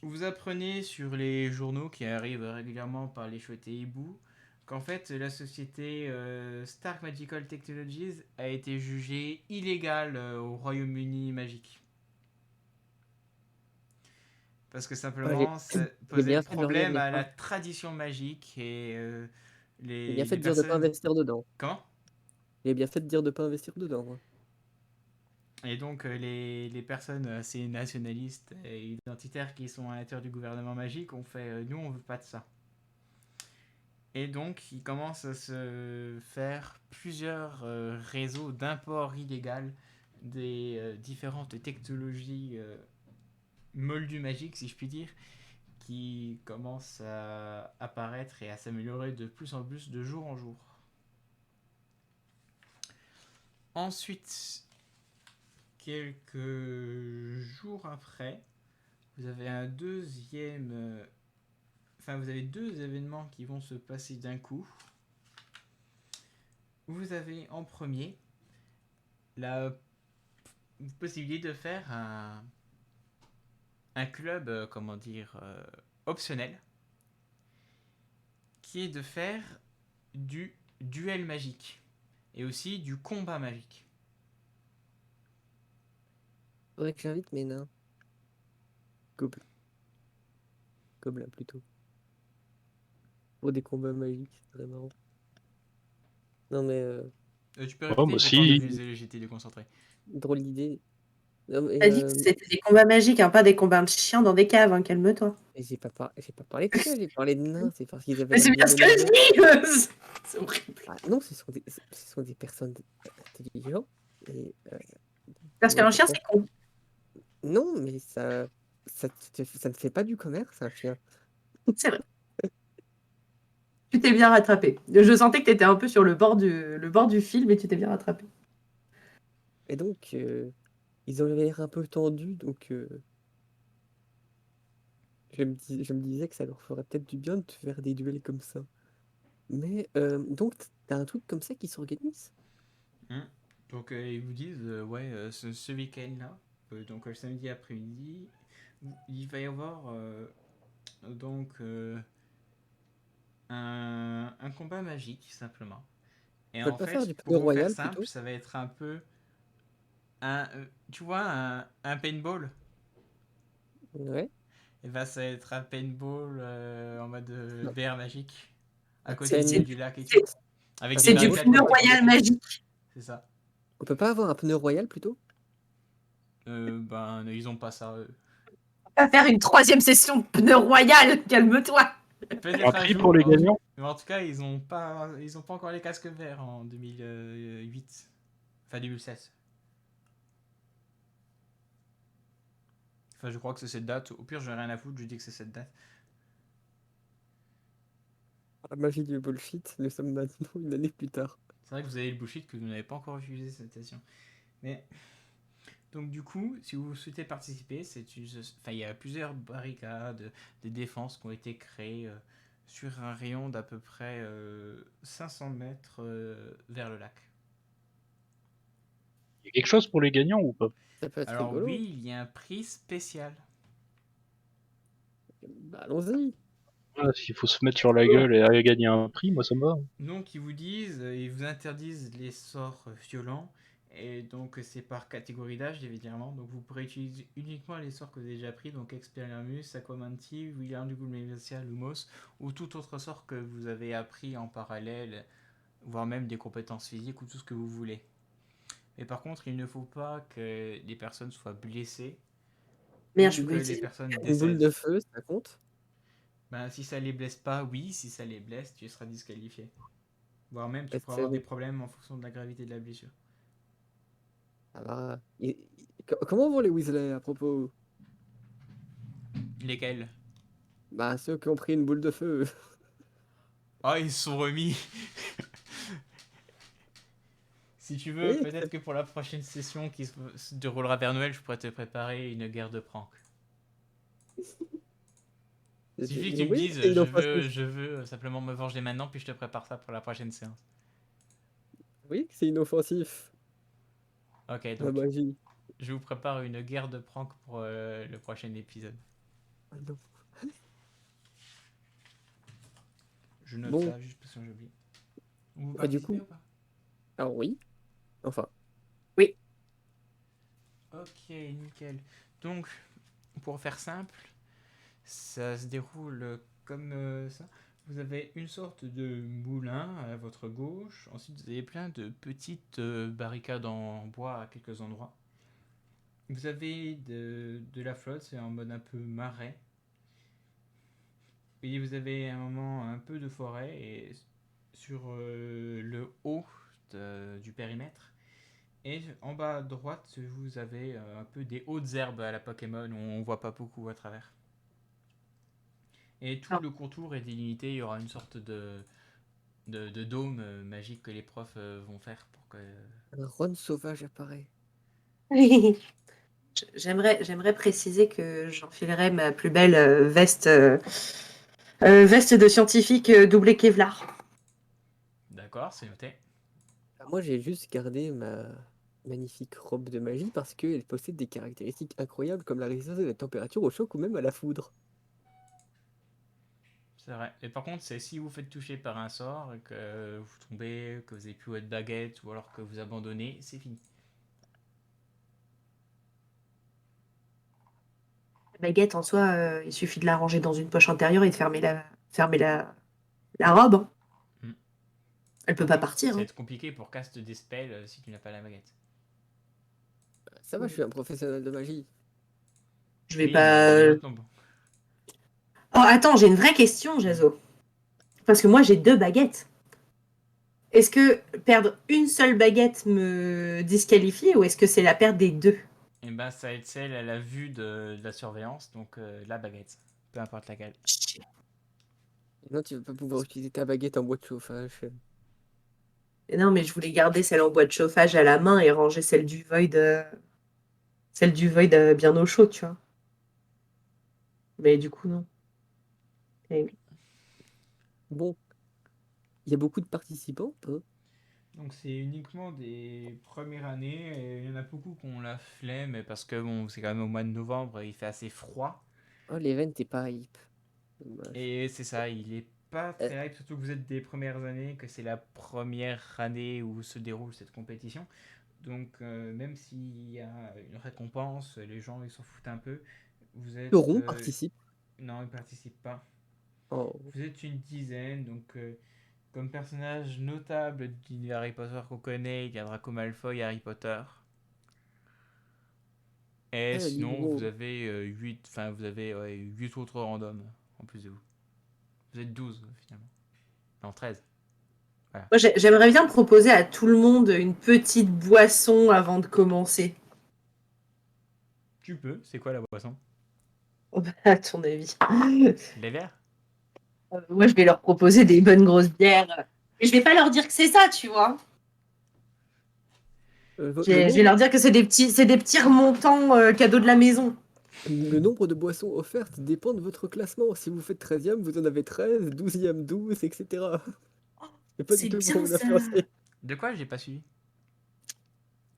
vous apprenez sur les journaux qui arrivent régulièrement par les chouettes et hiboux qu'en fait la société Stark Magical Technologies a été jugée illégale au Royaume-Uni magique. Parce que simplement ça J'ai posait bien fait de le problème regarder, à la hein. tradition magique et J'ai bien fait les de dire de pas personnes... investir dedans. Comment? J'ai bien fait de dire de pas investir dedans, hein. Et donc les personnes assez nationalistes et identitaires qui sont à l'intérieur du gouvernement magique ont fait nous on veut pas de ça. Et donc il commence à se faire plusieurs réseaux d'import illégal des différentes technologies moldues magiques si je puis dire qui commencent à apparaître et à s'améliorer de plus en plus de jour en jour. Ensuite, quelques jours après, vous avez un deuxième. Enfin, vous avez deux événements qui vont se passer d'un coup. Vous avez en premier la possibilité de faire un club, comment dire, optionnel, qui est de faire du duel magique et aussi du combat magique. Faudrait que j'invite mes nains. Gobelins. Gobelins plutôt. Pour des combats magiques, c'est très marrant. Non mais Tu peux Oh, répéter, bah j'ai pas entendu, si. désolé, j'étais déconcentré. drôle d'idée. Non mais T'as dit que c'était des combats magiques, hein, pas des combats de chiens dans des caves, hein, calme-toi. j'ai pas parlé de ça, j'ai parlé de nains, c'est parce qu'ils avaient Mais l'air c'est bien bien ce que élégants. je dis C'est horrible. Ah, non, ce sont des personnes intelligentes et Parce ouais, qu'un je chien, pense. c'est con. Non, mais ça ne fait pas du commerce, un chien. C'est vrai. Tu t'es bien rattrapé. Je sentais que tu étais un peu sur le bord du fil, mais tu t'es bien rattrapé. Et donc, ils ont l'air un peu tendus, donc je me disais que ça leur ferait peut-être du bien de faire des duels comme ça. Mais donc, t'as un truc comme ça qui s'organise? Hein. Donc ils vous disent, ouais, ce week-end-là, donc le samedi après-midi, il va y avoir donc un combat magique simplement. Et On peut en pas faire fait, du pour pneu vous faire royal simple, plutôt? ça va être un peu tu vois, un paintball. Ouais. Et ben ça va être un paintball en mode Non. VR magique, à côté C'est du milieu c'est- du lac et tout, c'est- avec des c'est du Paintball, barricades pneu pour quoi. royal protéger. magique. C'est ça. On peut pas avoir un pneu royal plutôt? Ben ils ont pas ça. On va faire une 3e session de pneu royal. Calme-toi. Un Peut-être un prix pour jour. les gagnants? Mais en tout cas, ils ont pas encore les casques verts en 2008. Enfin 2016. Enfin, je crois que c'est cette date. Au pire, j'ai rien à foutre, je dis que c'est cette date. La magie du bullshit, nous sommes maintenant une année plus tard. C'est vrai que vous avez le bullshit que vous n'avez pas encore utilisé cette session. Mais donc du coup, si vous souhaitez participer, il y a plusieurs barricades de défense qui ont été créées sur un rayon d'à peu près 500 mètres vers le lac. Il y a quelque chose pour les gagnants ou pas? Ça peut être Alors rigolo. oui, il y a un prix spécial. Bah, allons-y. Ah, s'il faut se mettre sur la gueule et aller gagner un prix, moi ça me va. Donc ils vous interdisent les sorts violents. Et donc c'est par catégorie d'âge évidemment. Donc vous pourrez utiliser uniquement les sorts que vous avez déjà pris. Donc Expelliarmus, Aquamanti, William du Gulmevicia, Lumos. Ou tout autre sort que vous avez appris en parallèle. Voire même des compétences physiques ou tout ce que vous voulez. Mais par contre il ne faut pas que les personnes soient blessées. Merde, Ou je que voulais les utiliser. personnes Une boule décèdent. de feu, ça compte? Ben, si ça les blesse pas, oui. Si ça les blesse, tu seras disqualifié. Voire même, tu Est-ce pourras que ça avoir des dé- problèmes en fonction de la gravité de la blessure. Ah bah, comment vont les Weasley à propos? Lesquels? Bah, ceux qui ont pris une boule de feu. Ah, ils se sont remis. Si tu veux, Oui, peut-être que pour la prochaine session qui se déroulera vers Noël, je pourrais te préparer une guerre de prank. Il suffit que tu me oui, dises, c'est inoffensif. je veux simplement me venger maintenant, puis je te prépare ça pour la prochaine séance. Oui, c'est inoffensif. Ok, La donc magie. je vous prépare une guerre de prank pour le prochain épisode. Ah non. Je note Bon, ça juste parce que j'oublie. Vous bah, du participez coup, ou pas? alors oui. Enfin, Oui. Ok, nickel. Donc, pour faire simple, ça se déroule comme ça. Vous avez une sorte de moulin à votre gauche. Ensuite, vous avez plein de petites barricades en bois à quelques endroits. Vous avez de la flotte, c'est en mode un peu marais. Et vous avez à un moment un peu de forêt. Et sur le haut du périmètre. Et en bas à droite, vous avez un peu des hautes herbes à la Pokémon où on voit pas beaucoup à travers. Et tout le contour est délimité, il y aura une sorte de dôme magique que les profs vont faire pour que... un Ron sauvage apparaît. J'aimerais préciser que j'enfilerai ma plus belle veste de scientifique doublée Kevlar. D'accord, c'est noté. Ah, moi, j'ai juste gardé ma magnifique robe de magie parce qu'elle possède des caractéristiques incroyables comme la résistance à la température, au choc ou même à la foudre. C'est vrai. Et par contre, c'est si vous faites toucher par un sort, et que vous tombez, que vous avez plus votre baguette, ou alors que vous abandonnez, c'est fini. La baguette, en soi, il suffit de la ranger dans une poche intérieure et de fermer la robe, hein. Hmm. Elle peut Par pas contre, partir, ça va hein. être compliqué pour cast des spells si tu n'as pas la baguette. Ça va, je suis un professionnel de magie. Je vais Oui, mais pas. les autres non. Bon. Oh, attends, j'ai une vraie question, Jazo. Parce que moi, j'ai 2 baguettes. Est-ce que perdre une seule baguette me disqualifie ou est-ce que c'est la perte des 2? Et ben, ça va être celle à la vue de la surveillance, donc la baguette. Peu importe laquelle. Non, tu vas pas pouvoir utiliser ta baguette en bois de chauffage. Et non, mais je voulais garder celle en bois de chauffage à la main et ranger celle du Void bien au chaud, tu vois. Mais du coup, non. Terrible. Bon, il y a beaucoup de participants, hein. Donc c'est uniquement des premières années, et il y en a beaucoup qui ont la flemme parce que bon, c'est quand même au mois de novembre et il fait assez froid. Oh, l'event est pas hype. Dommage. Et c'est ça, il est pas Euh, très hype, surtout que vous êtes des premières années, que c'est la première année où se déroule cette compétition. Donc même s'il y a une récompense, les gens ils s'en foutent un peu. Vous êtes... Euron participe. non, ils participent pas. Oh. Vous êtes une dizaine, donc comme personnage notable d'univers Harry Potter qu'on connaît, il y a Draco Malfoy et Harry Potter. Et Ah, le sinon, vous livre. avez 8, enfin vous avez 8 autres randoms en plus de vous. Vous êtes 12 finalement. Non, 13. Voilà. Moi, j'aimerais bien proposer à tout le monde une petite boisson avant de commencer. Tu peux, c'est quoi la boisson? À ton avis. Les verres? Moi, je vais leur proposer des bonnes grosses bières. Mais je vais pas leur dire que c'est ça, tu vois. Le Je vais nombre, leur dire que c'est des petits remontants cadeaux de la maison. le nombre de boissons offertes dépend de votre classement. Si vous faites 13e, vous en avez 13, 12e, 12, etc. C'est pas du C'est tout pour bien vous ça. influencer. De quoi? J'ai pas suivi.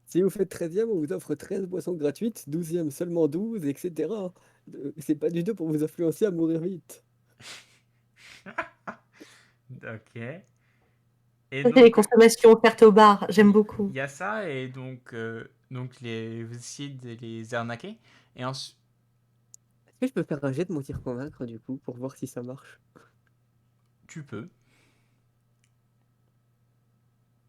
Si vous faites 13e, on vous offre 13 boissons gratuites, 12e seulement 12, etc. C'est pas du tout pour vous influencer à mourir vite. Ok. Et Les donc, consommations offertes au bar, j'aime il beaucoup. y a ça, et donc vous essayez de les arnaquer. Et ensuite, Est-ce que je peux faire un jet de mentir convaincre du coup pour voir si ça marche? tu peux.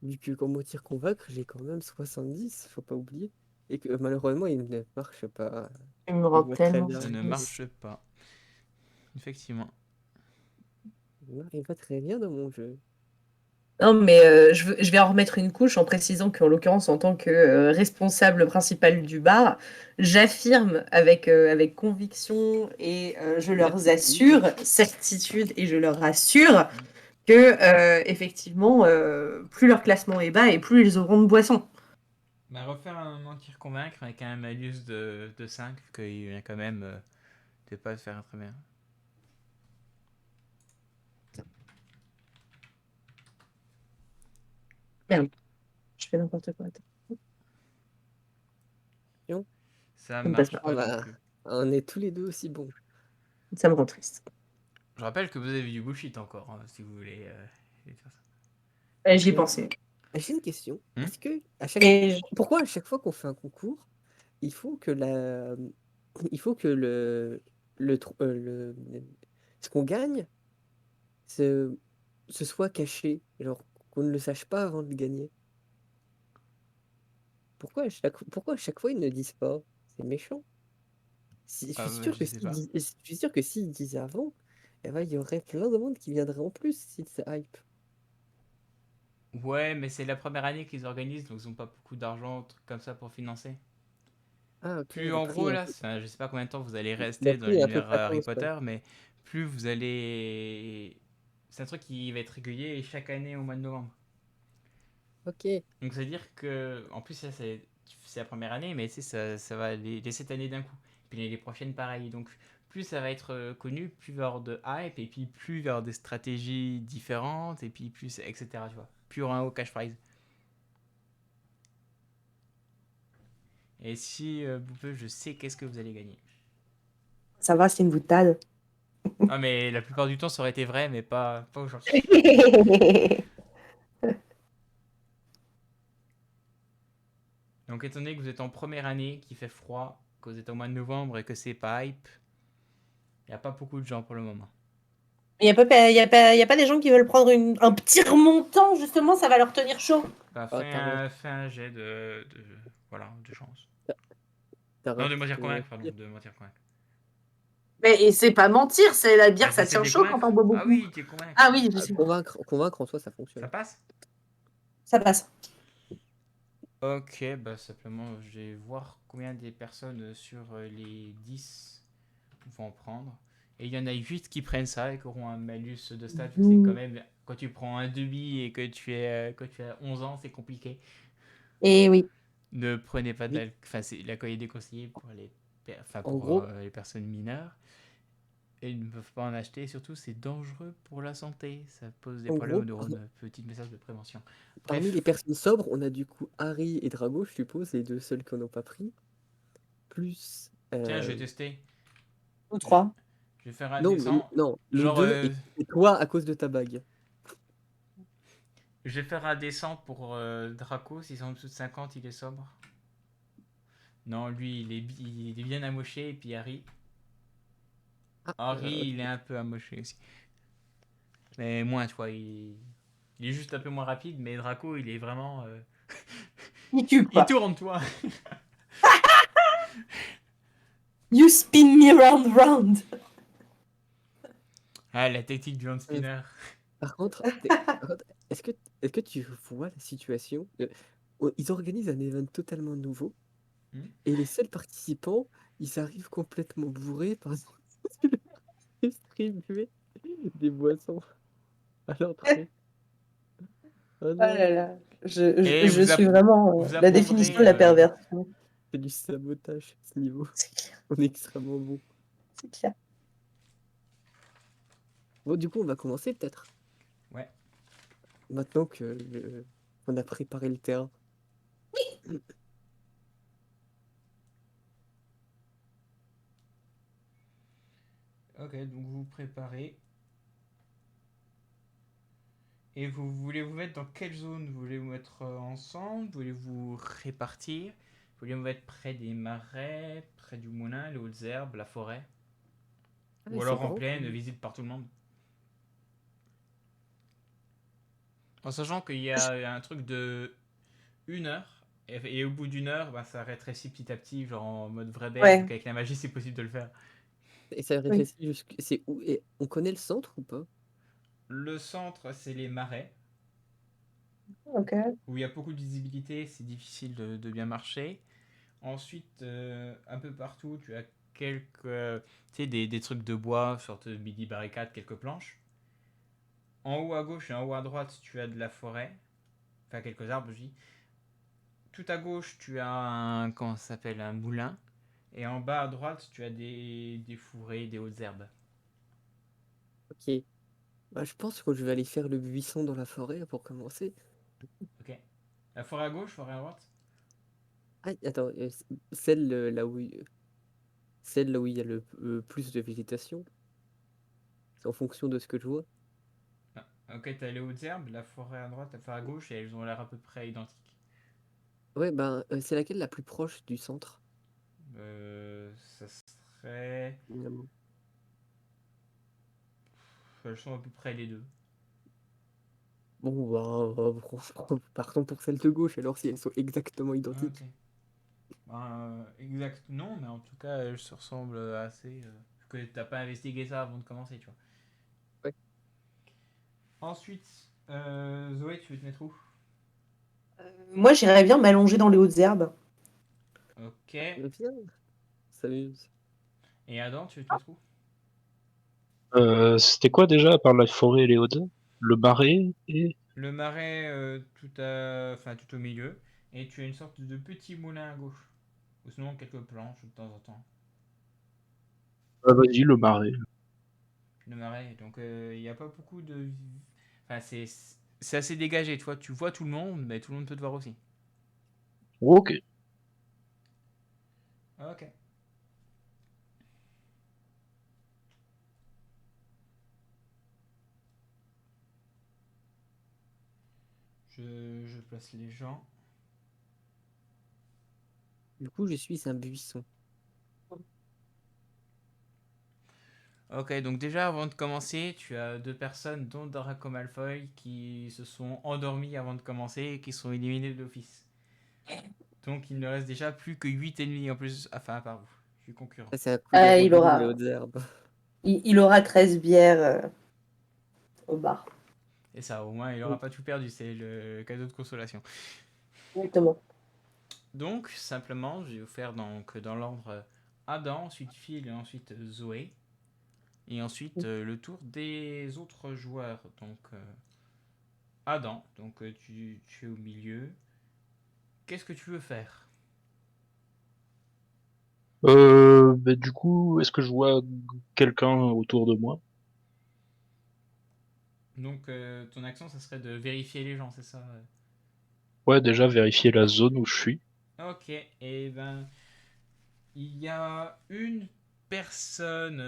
Vu que quand mentir convaincre, j'ai quand même 70, faut pas oublier. Et que malheureusement, il ne marche pas. Tu me Il rends voit très tellement bien. Ça ne triste. marche pas. Effectivement. Il va très bien dans mon jeu. Non, mais je vais en remettre une couche en précisant qu'en l'occurrence, en tant que responsable principal du bar, j'affirme avec conviction et je leur Certitude. assure, certitude, et je leur assure que effectivement, plus leur classement est bas et plus ils auront de boissons. Bah, refaire un mentir convaincre avec un malus de 5, qu'il vient quand même de pas faire très bien. Merde, je fais n'importe quoi. Attends. Non. Ça Ça me passe marche pas. Ah pas non bah, plus. on est tous les deux aussi bons. Ça me rend triste. Je rappelle que vous avez du bullshit encore, hein, si vous voulez faire ça. J'y ai pensé. J'ai une question. Hmm. Est-ce que Et pourquoi à chaque fois qu'on fait un concours, il faut que il faut que ce qu'on gagne ce... ce soit caché, genre qu'on ne le sache pas avant de gagner. Pourquoi à chaque fois ils ne disent pas? C'est méchant. Je Ah, suis bah, sûr je que sais pas. je suis sûr que s'ils disaient avant, eh ben, il y aurait plein de monde qui viendrait en plus si c'est hype. Ouais, mais c'est la première année qu'ils organisent, donc ils ont pas beaucoup d'argent, trucs comme ça pour financer. Ah ok, Plus en gros là, enfin, je sais pas combien de temps vous allez le rester dans prix est un peu l'univers Harry gratos, quoi. Potter, mais plus vous allez. C'est un truc qui va être régulier chaque année au mois de novembre. Ok. Donc c'est à dire que, en plus ça c'est la première année, mais tu sais, ça va les 7 années d'un coup. Puis les prochaines pareil. Donc plus ça va être connu, plus il va y avoir de hype, et puis plus il va y avoir des stratégies différentes, et puis plus, etc. Tu vois. Plus il y aura un haut cash prize. Et si vous pouvez, je sais qu'est-ce que vous allez gagner. ça va, c'est une boutade. Ah mais la plupart du temps ça aurait été vrai, mais pas aujourd'hui. Donc étant donné que vous êtes en première année, qu'il fait froid, que vous êtes au mois de novembre et que c'est pas hype, il n'y a pas beaucoup de gens pour le moment. Il y a pas des gens qui veulent prendre un petit remontant, justement, ça va leur tenir chaud. Bah, Ah, fais un jet voilà, de chance. Non, t'arrêtes de mentir de convaincre, pardon, mentir. de mentir convaincre. Mais et c'est pas mentir, c'est la Bah, bière, ça t'essaies de tient les chaud quand convaincre. on boit Ah beaucoup. oui, tu les convaincre. Ah oui, je sais. Convaincre en soi, ça Ça fonctionne. passe? Ça passe. Ok, bah simplement, je vais voir combien des personnes sur les 10 vont en prendre. Et il y en a 8 qui prennent ça et qui auront un malus de stats. Je sais quand même, quand tu prends un demi et que tu as 11 ans, c'est compliqué. Et oui. Ne prenez pas Oui. enfin, c'est l'alcool est déconseillé pour En gros, les personnes mineures. Et ils ne peuvent pas en acheter. Surtout, c'est dangereux pour la santé. Ça pose des en problèmes gros, aux neurones. Petit message de prévention. parmi les Bref, personnes sobres, on a du coup Harry et Drago, je suppose, les deux seuls qu'on n'a pas pris. Plus. tiens, je vais tester. Ou 3. Je vais faire un Non, dessin. non, nous Genre, deux et toi à cause de ta bague. je vais faire un dessin pour Draco. S'ils sont en dessous de 50, il est sobre. Non, lui, il est bien amoché. Et puis Harry. Ah, Harry, il est un peu amoché aussi. Mais moins, tu vois. Il est juste un peu moins rapide. Mais Draco, il est vraiment. Il tue, Il quoi. tourne, toi. You spin me round, round. Ah, la technique du hand spinner. Par contre, par contre, est-ce que tu vois la situation? Ils organisent un event totalement nouveau Hmm. et les seuls participants, ils arrivent complètement bourrés parce qu'ils distribuer des boissons à l'entrée. Oh Oh là non, là. Et Je suis vraiment vous la définition apprendrez. de la perversion. c'est du sabotage à ce niveau. C'est clair. On est extrêmement bon. C'est clair. Bon, du coup, on va commencer peut-être. Ouais. Maintenant que on a préparé le terrain. Ok, donc vous vous préparez. Et vous voulez vous mettre dans quelle zone? Vous voulez vous mettre ensemble? Voulez vous répartir? Voulez vous mettre près des marais, près du moulin, les hautes herbes, la forêt? Ah, Ou mais c'est alors en grand pleine, comme... visite par tout le monde? En sachant qu'il y a un truc de 1 heure. Et au bout d'1 heure, bah, ça rétrécit petit à petit, genre en mode vrai bear, vu Ouais. qu'avec la magie, c'est possible de le faire. Et ça Oui. rétrécit jusqu'à... C'est où? Et on connaît le centre ou pas? Le centre, c'est les marais, Ok. où il y a beaucoup de visibilité, c'est difficile de bien marcher. Ensuite, un peu partout, tu as quelques, tu sais, des trucs de bois, sorte de mini barricades, quelques planches. En haut à gauche et en haut à droite, tu as de la forêt, enfin quelques arbres, je dis. Tout à gauche, tu as comment ça s'appelle, un moulin. Et en bas à droite, tu as des fourrés, des hautes herbes. Ok. Bah, je pense que je vais aller faire le buisson dans la forêt pour commencer. Ok. La forêt à gauche, forêt à droite. Ah, attends, celle celle là où il y a le plus de végétation, c'est en fonction de ce que je vois. Ah, ok, t'as les hautes herbes, la forêt à droite, la forêt à gauche, et elles ont l'air à peu près identiques. Ouais, ben, c'est laquelle la plus proche du centre? Ça serait. Finalement. Elles sont à peu près les deux. Bon, partons pour celle de gauche, alors si elles sont exactement Ah, ok. identiques. Exact, non, mais en tout cas, elles se ressemblent assez. Que t'as pas investigué ça avant de commencer, tu vois. Ouais. Ensuite, Zoé, tu veux te mettre où? Moi, j'irais bien m'allonger dans les hautes herbes. Ok. Viens, s'amuse. Et Adam, tu veux te mettre où? C'était quoi déjà, à part la forêt et les hautes herbes? Le marais et... Le marais, enfin, tout au milieu. Et tu as une sorte de petit moulin à gauche. Ou sinon quelques planches de temps en temps. Ah, vas-y, le marais. Le marais, donc il n'y a pas beaucoup de. Enfin, c'est assez dégagé, tu vois tout le monde, mais tout le monde peut te voir aussi. Ok. Ok. Je place les gens. Du coup, je suis un buisson. Ok, donc déjà avant de commencer, tu as 2 personnes, dont Draco Malfoy, qui se sont endormies avant de commencer et qui sont éliminées de l'office. Donc il ne reste déjà plus que 8 ennemis en plus, enfin à part vous, je suis concurrent. Ah, c'est un coup d'avance Il dans les aura, hautes herbes. il aura 13 bières au bar. Et ça, au moins, il n'aura pas tout perdu, c'est le cadeau de consolation. Exactement. Donc, simplement, je vais vous faire donc, dans l'ordre Adam, ensuite Phil et ensuite Zoé. Et ensuite, le tour des autres joueurs. Donc, Adam, donc tu es au milieu. Qu'est-ce que tu veux faire? Bah, du coup, est-ce que je vois quelqu'un autour de moi? Donc, ton action, ça serait de vérifier les gens, c'est ça? Ouais, déjà vérifier la zone où je suis. Ok, et ben, il y a une personne,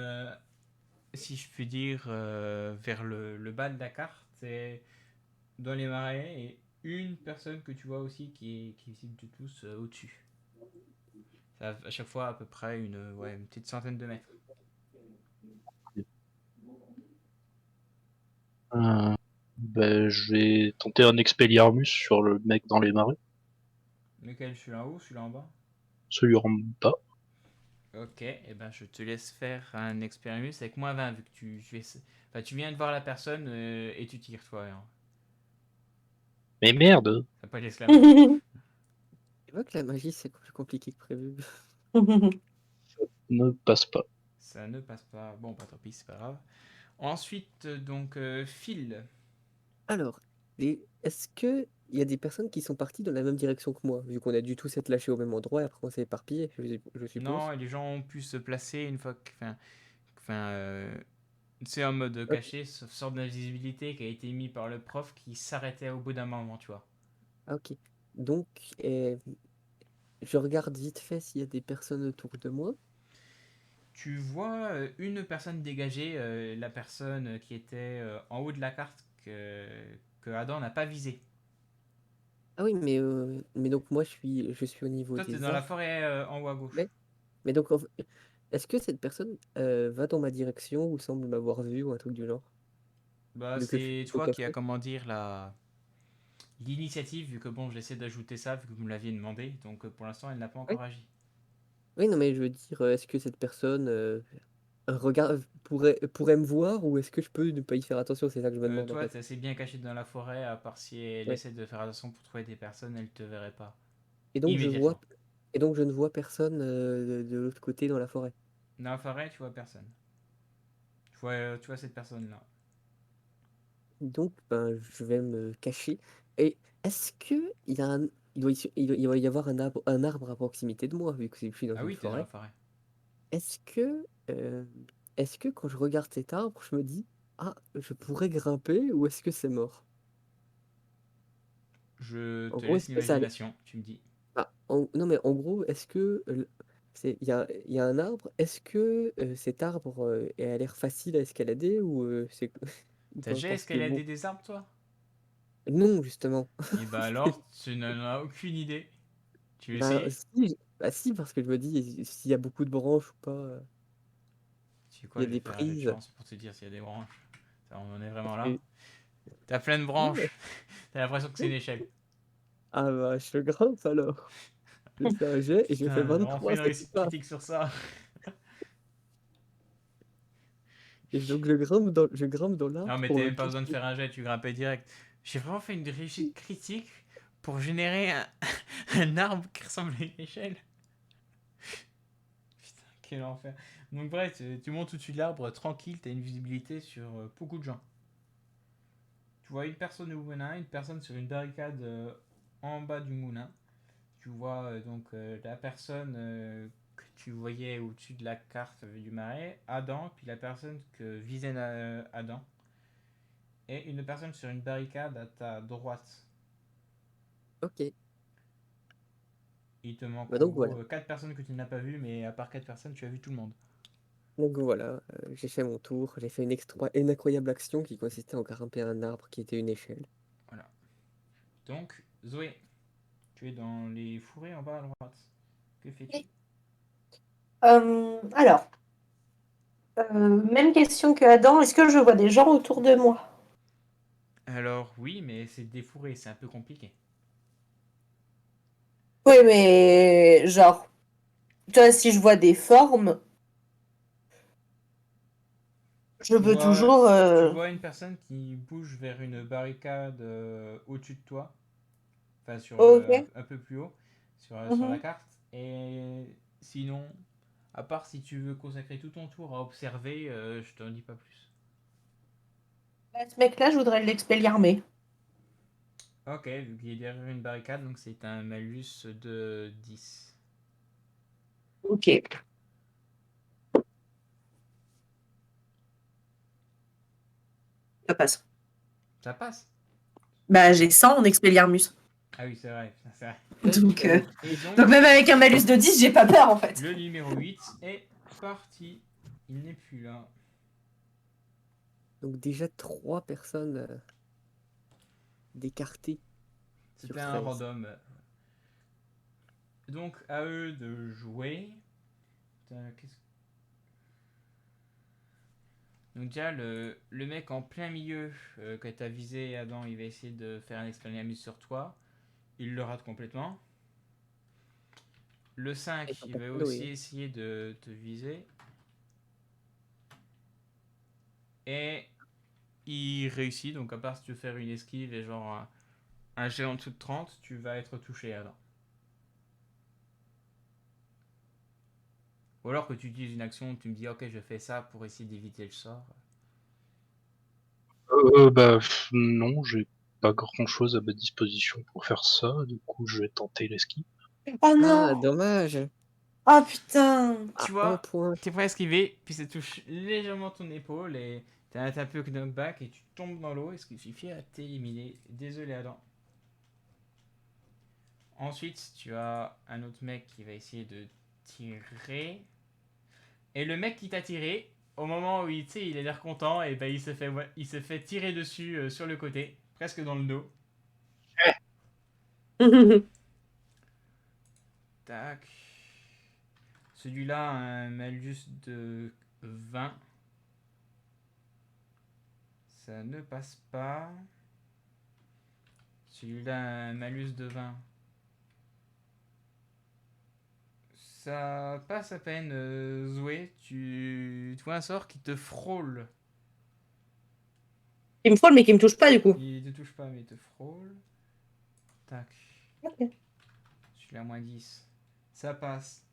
si je puis dire, vers le bas de la carte, c'est dans les marais, et une personne que tu vois aussi qui est visible de tous au-dessus. Ça a à chaque fois à peu près une petite centaine de mètres. Bah, je vais tenter un Expelliarmus sur le mec dans les marais. Lequel, celui-là en haut, celui-là en bas? Celui en bas. Ok, et ben je te laisse faire un expérience avec -20 vu que enfin, tu viens de voir la personne et tu tires toi. Hein. Mais merde! T'as pas l'esclavage. Tu vois que la magie, c'est plus compliqué que prévu. Ne passe pas. Ça ne passe pas. Bon, bah tant pis, c'est pas grave. Ensuite, donc, Phil. Alors, est-ce que il y a des personnes qui sont parties dans la même direction que moi, vu qu'on a dû tous être lâchés au même endroit et après on s'est éparpillés, je suppose. Non, les gens ont pu se placer une fois que. Enfin, c'est en mode Ok. caché, ce sorte d'invisibilité qui a été mis par le prof qui s'arrêtait au bout d'un moment, tu vois. Ah, ok. Donc, je regarde vite fait s'il y a des personnes autour de moi. Tu vois une personne dégager, la personne qui était en haut de la carte que Adam n'a pas visée. Ah oui, mais donc moi je suis au niveau Toi, t'es des dans la arbres. forêt en haut à Mais, gauche. mais donc, est-ce que cette personne va dans ma direction ou semble m'avoir vu ou un truc du genre, Bah, vu que je suis c'est plutôt toi qui a, caché? comment dire, l'initiative, vu que bon, j'essaie d'ajouter ça, vu que vous me l'aviez demandé. Donc, pour l'instant, elle n'a pas Oui. encore agi. Oui, non, mais je veux dire, est-ce que cette personne pourrait me voir ou est-ce que je peux ne pas y faire attention? C'est ça que je me demande en Toi, fait. t'es assez bien caché dans la forêt, à part si elle Ouais. essaie de faire attention pour trouver des personnes, elle te verrait pas. Et donc je vois, Immédiatement. et donc je ne vois personne de l'autre côté dans la forêt. Dans la forêt, tu vois personne. Tu vois cette personne-là. Donc ben, je vais me cacher. Et est-ce que il y a un, il doit y avoir un arbre à proximité de moi vu que je suis dans Ah une oui, t'es dans la forêt. forêt. Est-ce que, est-ce que quand je regarde cet arbre, je me dis, ah, je pourrais grimper ou est-ce que c'est mort? Je En te gros, laisse est-ce que ça a l'imagination, tu me dis. non, mais en gros, est-ce que il y a un arbre, est-ce que cet arbre a l'air facile à escalader ou c'est ou T'as pas? déjà Parce que bon, escaladé des arbres, toi? non, justement. Et bah alors, tu n'en as aucune idée. Tu veux Ben, essayer? si, bah, si, parce que je me dis, s'il y a beaucoup de branches ou pas, Tu sais il quoi, y a je vais des faire un jeu de prises. chance pour te dire s'il y a des branches. Ça, on en est vraiment Parce là. que, T'as plein de non, mais, branches. T'as l'impression que c'est une échelle. ah bah, je grimpe alors. Je fais un jet et je fais Putain, on fait 23, une c'est réussite pas. critique sur ça. Et donc je grimpe dans Non, l'arbre mais pour t'as me même pas besoin de cacher. faire un jet, tu grimpais direct. J'ai vraiment fait une réussite critique pour générer un arbre qui ressemble à une échelle. Putain, quel enfer. Donc bref, tu montes au-dessus de l'arbre, tranquille, t'as une visibilité sur beaucoup de gens. Tu vois une personne au moulin, une personne sur une barricade en bas du moulin. Tu vois donc la personne que tu voyais au-dessus de la carte du marais, Adam, puis la personne que visait Adam, et une personne sur une barricade à ta droite. Ok. Il te manque Bah en donc voilà. gros 4 personnes que tu n'as pas vues, mais à part 4 personnes, tu as vu tout le monde. Donc voilà, j'ai fait mon tour, j'ai fait une incroyable action qui consistait en grimper un arbre qui était une échelle. Voilà. Donc, Zoé, tu es dans les fourrés en bas à droite. Que fais-tu? Alors, même question que Adam, est-ce que je vois des gens autour de moi? Alors, oui, mais c'est des fourrés, c'est un peu compliqué. Oui, mais genre, tu vois, si je vois des formes, je Tu peux vois, toujours. tu vois une personne qui bouge vers une barricade au-dessus de toi, enfin sur Ok. un peu plus haut sur la Mhm. carte. Et sinon, À part si tu veux consacrer tout ton tour à observer, je t'en dis pas plus. Ce mec-là, je voudrais l'expelliarmer. Ok, vu qu'il est derrière une barricade, donc c'est un malus de 10. Ok. Ça passe. Ça passe. Bah, j'ai 100 en expelliarmus. Ah oui, c'est vrai, putain, c'est vrai. Et donc, Donc même avec un malus de 10, j'ai pas peur en fait. le numéro 8 est parti. Il n'est plus là. Donc déjà 3 personnes d'écartées sur C'était un 13. random. Donc, à eux de jouer. Putain, donc déjà, le mec en plein milieu que t'as visé, Adam, il va essayer de faire un expelliarmus sur toi. Il le rate complètement. Le 5, Et t'en il perds va pas, aussi oui. essayer de te viser. Et il réussit, donc à part si tu veux faire une esquive et genre un jet en dessous de 30, tu vas être touché, Adam. Ou alors que tu utilises une action, tu me dis ok, je fais ça pour essayer d'éviter le sort. Non, j'ai pas grand chose à ma disposition pour faire ça, du coup je vais tenter l'esquive. Oh Ah, non. dommage. Oh putain. Tu Un vois, point. t'es prêt à esquiver, puis ça touche légèrement ton épaule et t'as un peu de knockback et tu tombes dans l'eau et ce qui suffit à t'éliminer. Désolé, Adam. Ensuite, tu as un autre mec qui va essayer de tirer. Et le mec qui t'a tiré, au moment où il a l'air content, et ben il se fait tirer dessus sur le côté, presque dans le dos. Tac. Celui-là a un malus de 20. Ça ne passe pas. Celui-là a un malus de 20. Ça passe à peine, Zoé. Tu vois un sort qui te frôle. Il me frôle mais qui me touche pas du coup. Il te touche pas, mais il te frôle. Tac. Ok. Celui-là, moins 10. Ça passe.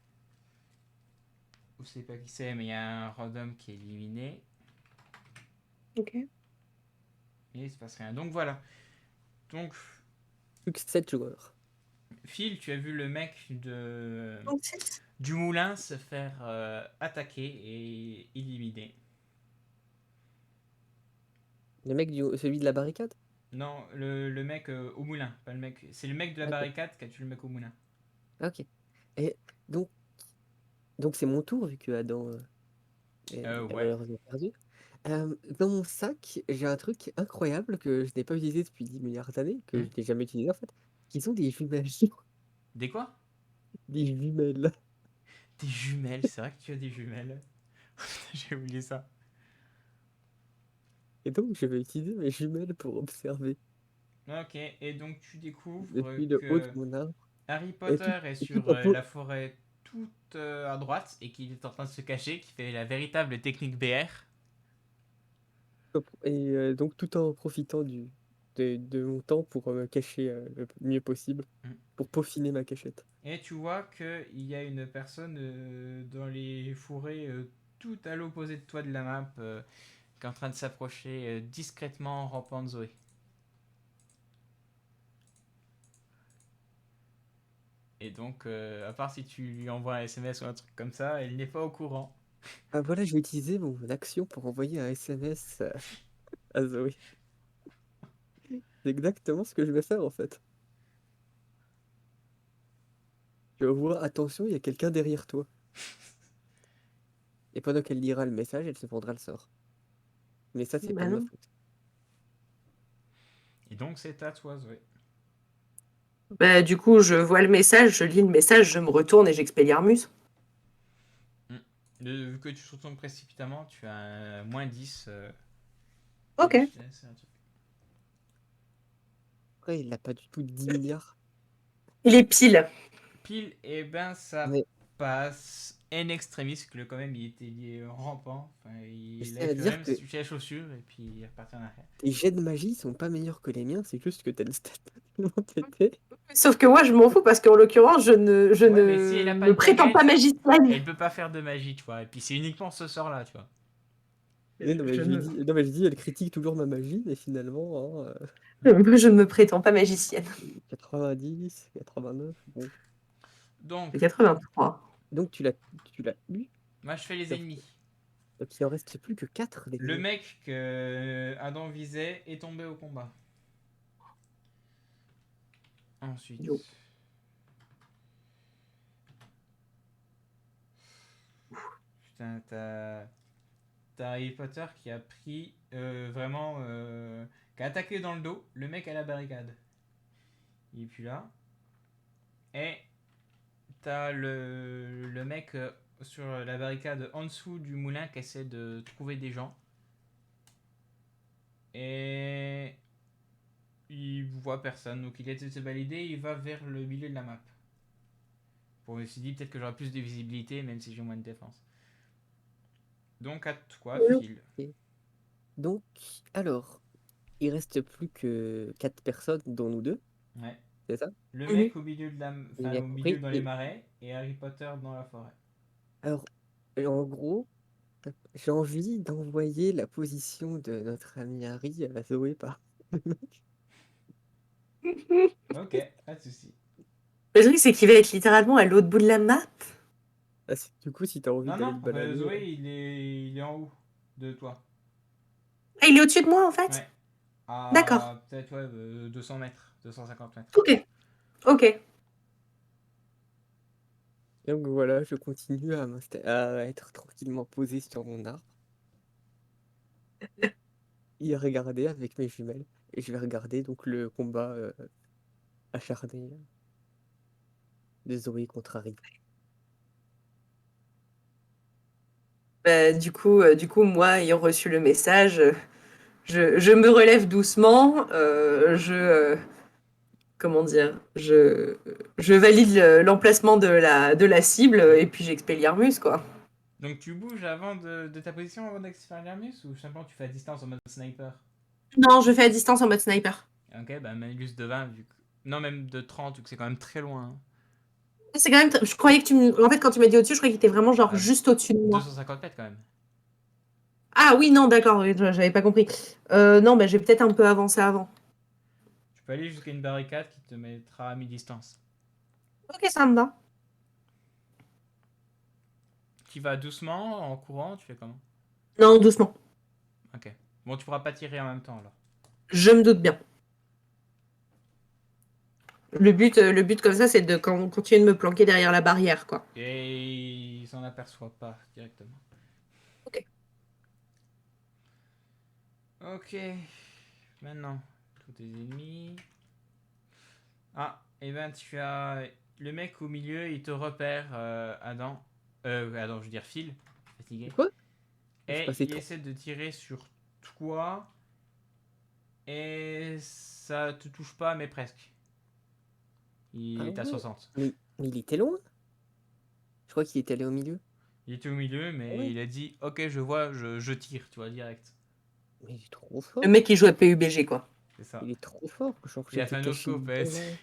Vous savez pas qui c'est, mais il y a un random qui est éliminé. Ok. Et il se passe rien. Donc voilà. Donc, Plus que 7 joueurs. Phil, tu as vu le mec Donc 6. du moulin se faire attaquer et éliminer. Le mec celui de la barricade? Non, le mec au moulin, pas le mec. C'est le mec de la D'accord. barricade qui a tué le mec au moulin. Ok. Et donc, donc c'est mon tour vu que Adam a Ouais. malheureusement perdu. Dans mon sac, j'ai un truc incroyable que je n'ai pas utilisé depuis 10 milliards d'années, que je n'ai jamais utilisé en fait, qui sont des jumelles. Des quoi? Des jumelles. Des jumelles, c'est vrai que tu as des jumelles. J'ai oublié ça. Et donc, je vais utiliser mes jumelles pour observer Ok, et donc tu découvres depuis le haut de que mon arbre. Harry Et tout, Potter est et tout sur en po- la forêt toute à droite et qu'il est en train de se cacher, qui fait la véritable technique BR. et donc, tout en profitant de mon temps pour me cacher le mieux possible, Mm. pour peaufiner ma cachette. Et tu vois qu'il y a une personne dans les forêts tout à l'opposé de toi de la map qui est en train de s'approcher discrètement en rampant de Zoé. Et donc, à part si tu lui envoies un SMS ou un truc comme ça, elle n'est pas au courant. Ah, voilà, je vais utiliser mon action pour envoyer un SMS à Zoé. C'est exactement ce que je vais faire en fait. Je vois, attention, il y a quelqu'un derrière toi. Et pendant qu'elle lira le message, elle se prendra le sort. Mais ça, c'est pas Bah de ma non. faute. Et donc, c'est à toi, Zoé. Bah du coup, je vois le message, je lis le message, je me retourne et j'expelliarmus. Vu que tu retournes précipitamment, tu as un moins 10. Ok. C'est un truc. Après, il n'a pas du tout 10 milliards. Il est pile. Pile, et ben ça Mais passe en extremis, que quand même il était lié rampant. Enfin, il C'est avait à plus dire rien, que il touchait la chaussure et puis il est reparti en arrière. tes jets de magie sont pas meilleurs que les miens, c'est juste que t'as le stat tellement pété. Sauf que moi, je m'en fous parce qu'en l'occurrence, je Ouais, mais si elle a ne pas me de prétends pas baguette, magicienne. elle peut pas faire de magie, tu vois. Et puis c'est uniquement ce sort-là, tu vois. Non, mais Je je lui ai ne... dit, non, mais je dis, elle critique toujours ma magie, mais finalement, Moi, je ne me prétends pas magicienne. 90, 89, bon. Donc, C'est 83. Donc tu l'as eu, moi je fais les ennemis. donc il en reste plus que 4 les Le gars. mec que Adam visait est tombé au combat. Ensuite. Yo. Putain, t'as Harry Potter qui a pris vraiment. Qui a attaqué dans le dos le mec à la barricade. Il est plus là. Et t'as le mec sur la barricade en dessous du moulin qui essaie de trouver des gens. Et il voit personne. Donc il essaie de se balader. Il va vers le milieu de la map. Pour il s'est dit peut-être que j'aurai plus de visibilité même si j'ai moins de défense. Donc à toi, Phil. Donc, alors, il reste plus que 4 personnes, dont nous deux, Ouais. c'est ça? Le Mhm. mec au milieu de la, J'ai enfin, bien au compris. milieu dans les marais et Harry Potter dans la forêt. Alors, en gros, j'ai envie d'envoyer la position de notre ami Harry à Zoé par. Ok, pas de soucis. Le truc, c'est qu'il va être littéralement à l'autre bout de la map. Ah, du coup, si t'as envie Non, d'aller non, te balader. Zoé, il est en haut de toi. Ah, il est au-dessus de moi, en fait. Ouais. D'accord. À peut-être ouais, 200 mètres, 250 mètres. Ok. Ok. Donc voilà, je continue à être tranquillement posé sur mon arbre. Et regarder avec mes jumelles. Et je vais regarder donc le combat acharné de Zoé contre Harry. Du coup, moi, ayant reçu le message, je me relève doucement. Comment dire, je valide l'emplacement de la cible et puis j'expélie quoi. Donc tu bouges avant de ta position avant d'Expelliarmus ou simplement tu fais à distance en mode sniper? Non, je fais à distance en mode sniper. Ok, bah malus de 20 vu que... Non, même de 30 vu que c'est quand même très loin. Hein. C'est quand même. Je croyais que tu me. En fait, quand tu m'as dit au-dessus, je croyais qu'il était vraiment genre À juste au-dessus de moi. 250 mètres quand même. Ah oui, non, d'accord, oui, j'avais pas compris. Non, bah, j'ai peut-être un peu avancé avant. Tu peux aller jusqu'à une barricade qui te mettra à mi-distance. Ok, ça me va. Tu vas doucement, en courant, tu fais comment? Non, doucement. Ok. Bon, tu pourras pas tirer en même temps alors. Je me doute bien. Le but comme ça, c'est de continuer de me planquer derrière la barrière, quoi. Et il s'en aperçoit pas directement. Ok. Ok. Maintenant, tous tes ennemis. Ah, et ben tu as le mec au milieu, il te repère, Adam. Adam, je veux dire Phil, fatigué. Quoi? Je Et passais il trop. essaie de tirer sur toi. Et ça te touche pas, mais presque. Il Ah est à ouais. 60. Mais il était loin. Je crois qu'il était allé au milieu. Il était au milieu, Ah mais ouais. il a dit ok, je vois, je tire, tu vois, direct. Mais il est trop Le fort. mec qui joue à PUBG, quoi. C'est ça. Il est trop fort. Genre, Il a j'étais fait un caché no-scope. dans l'arbre.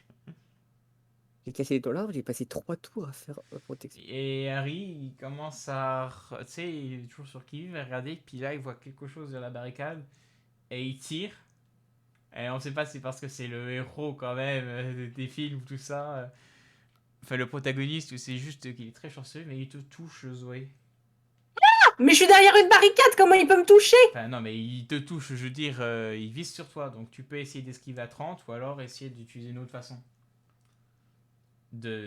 J'ai caché dans l'arbre, j'ai passé 3 tours à faire protection. Et Harry, il commence à. Tu sais, il est toujours sur qui-vive, à regarder, puis là, il voit quelque chose sur la barricade, et il tire. Et on sait pas si c'est parce que c'est le héros, quand même, des films, tout ça. Enfin, le protagoniste, ou c'est juste qu'il est très chanceux, mais il te touche, Zoé. Mais je suis derrière une barricade, comment il peut me toucher? Enfin, non, mais il te touche, je veux dire, il vise sur toi, donc tu peux essayer d'esquiver à 30, ou alors essayer d'utiliser une autre façon.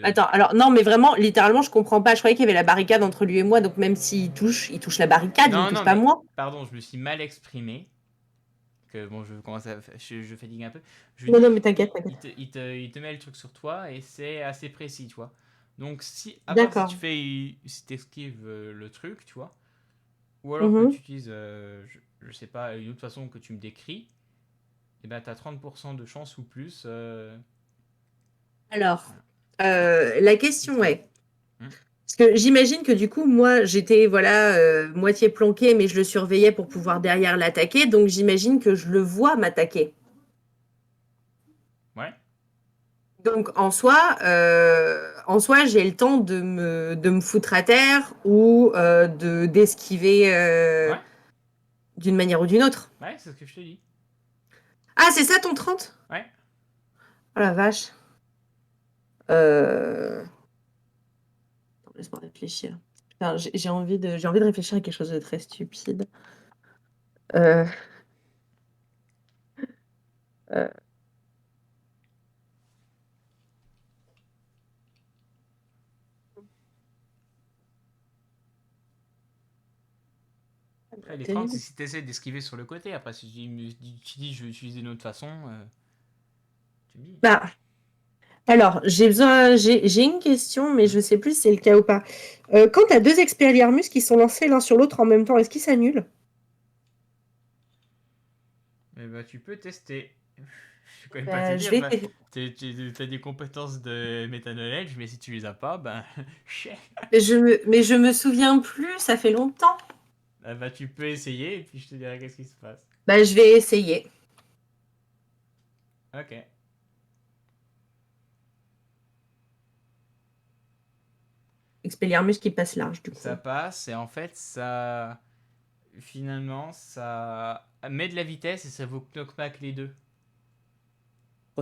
Attends, alors non, mais vraiment, littéralement, je comprends pas. Je croyais qu'il y avait la barricade entre lui et moi, donc même s'il il touche la barricade, il Non, me touche non, pas mais. moi. Pardon, je me suis mal exprimé. Que bon, je commence à. Je fatigue un peu. Je Non, dis, non, mais t'inquiète, t'inquiète. il te met le truc sur toi et c'est assez précis, tu vois. Donc, si. À part si D'accord. tu fais. Si t'esquives le truc, tu vois. Ou alors que Mhm. tu utilises. Je sais pas, une autre façon que tu me décris. Et ben, t'as 30% de chance ou plus. Alors, Voilà. la question Esquive. est, Hmm. Parce que j'imagine que du coup, moi, j'étais voilà moitié planqué, mais je le surveillais pour pouvoir derrière l'attaquer. Donc j'imagine que je le vois m'attaquer. Ouais. Donc en soi, j'ai le temps de me foutre à terre ou d'esquiver Ouais. d'une manière ou d'une autre. Ouais, c'est ce que je te dis. Ah, c'est ça ton 30? Ouais. Oh la vache. Euh... Attends, laisse-moi réfléchir. Putain, j'ai envie de réfléchir à quelque chose de très stupide. Euh, euh, Après, les 30, c'est terrible. si tu essaies d'esquiver sur le côté. Après, si tu dis je vais utiliser d'une autre façon, tu me dis. Bah, alors, j'ai une question, mais je sais plus si c'est le cas ou pas. Quand tu as deux expelliarmus qui sont lancés l'un sur l'autre en même temps, est-ce qu'ils s'annulent? Eh bah, tu peux tester. Je connais pas te Bah, je dire, vais. bah, t'as des compétences de meta knowledge, mais si tu les as pas, ben, chais. Mais je me souviens plus, ça fait longtemps. Ah bah, tu peux essayer et puis je te dirai qu'est-ce qui se passe. Bah, je vais essayer. Ok. Expelliarmus qui passe large, du Ça coup. passe et en fait, ça. Finalement, ça met de la vitesse et ça vous knockback les deux.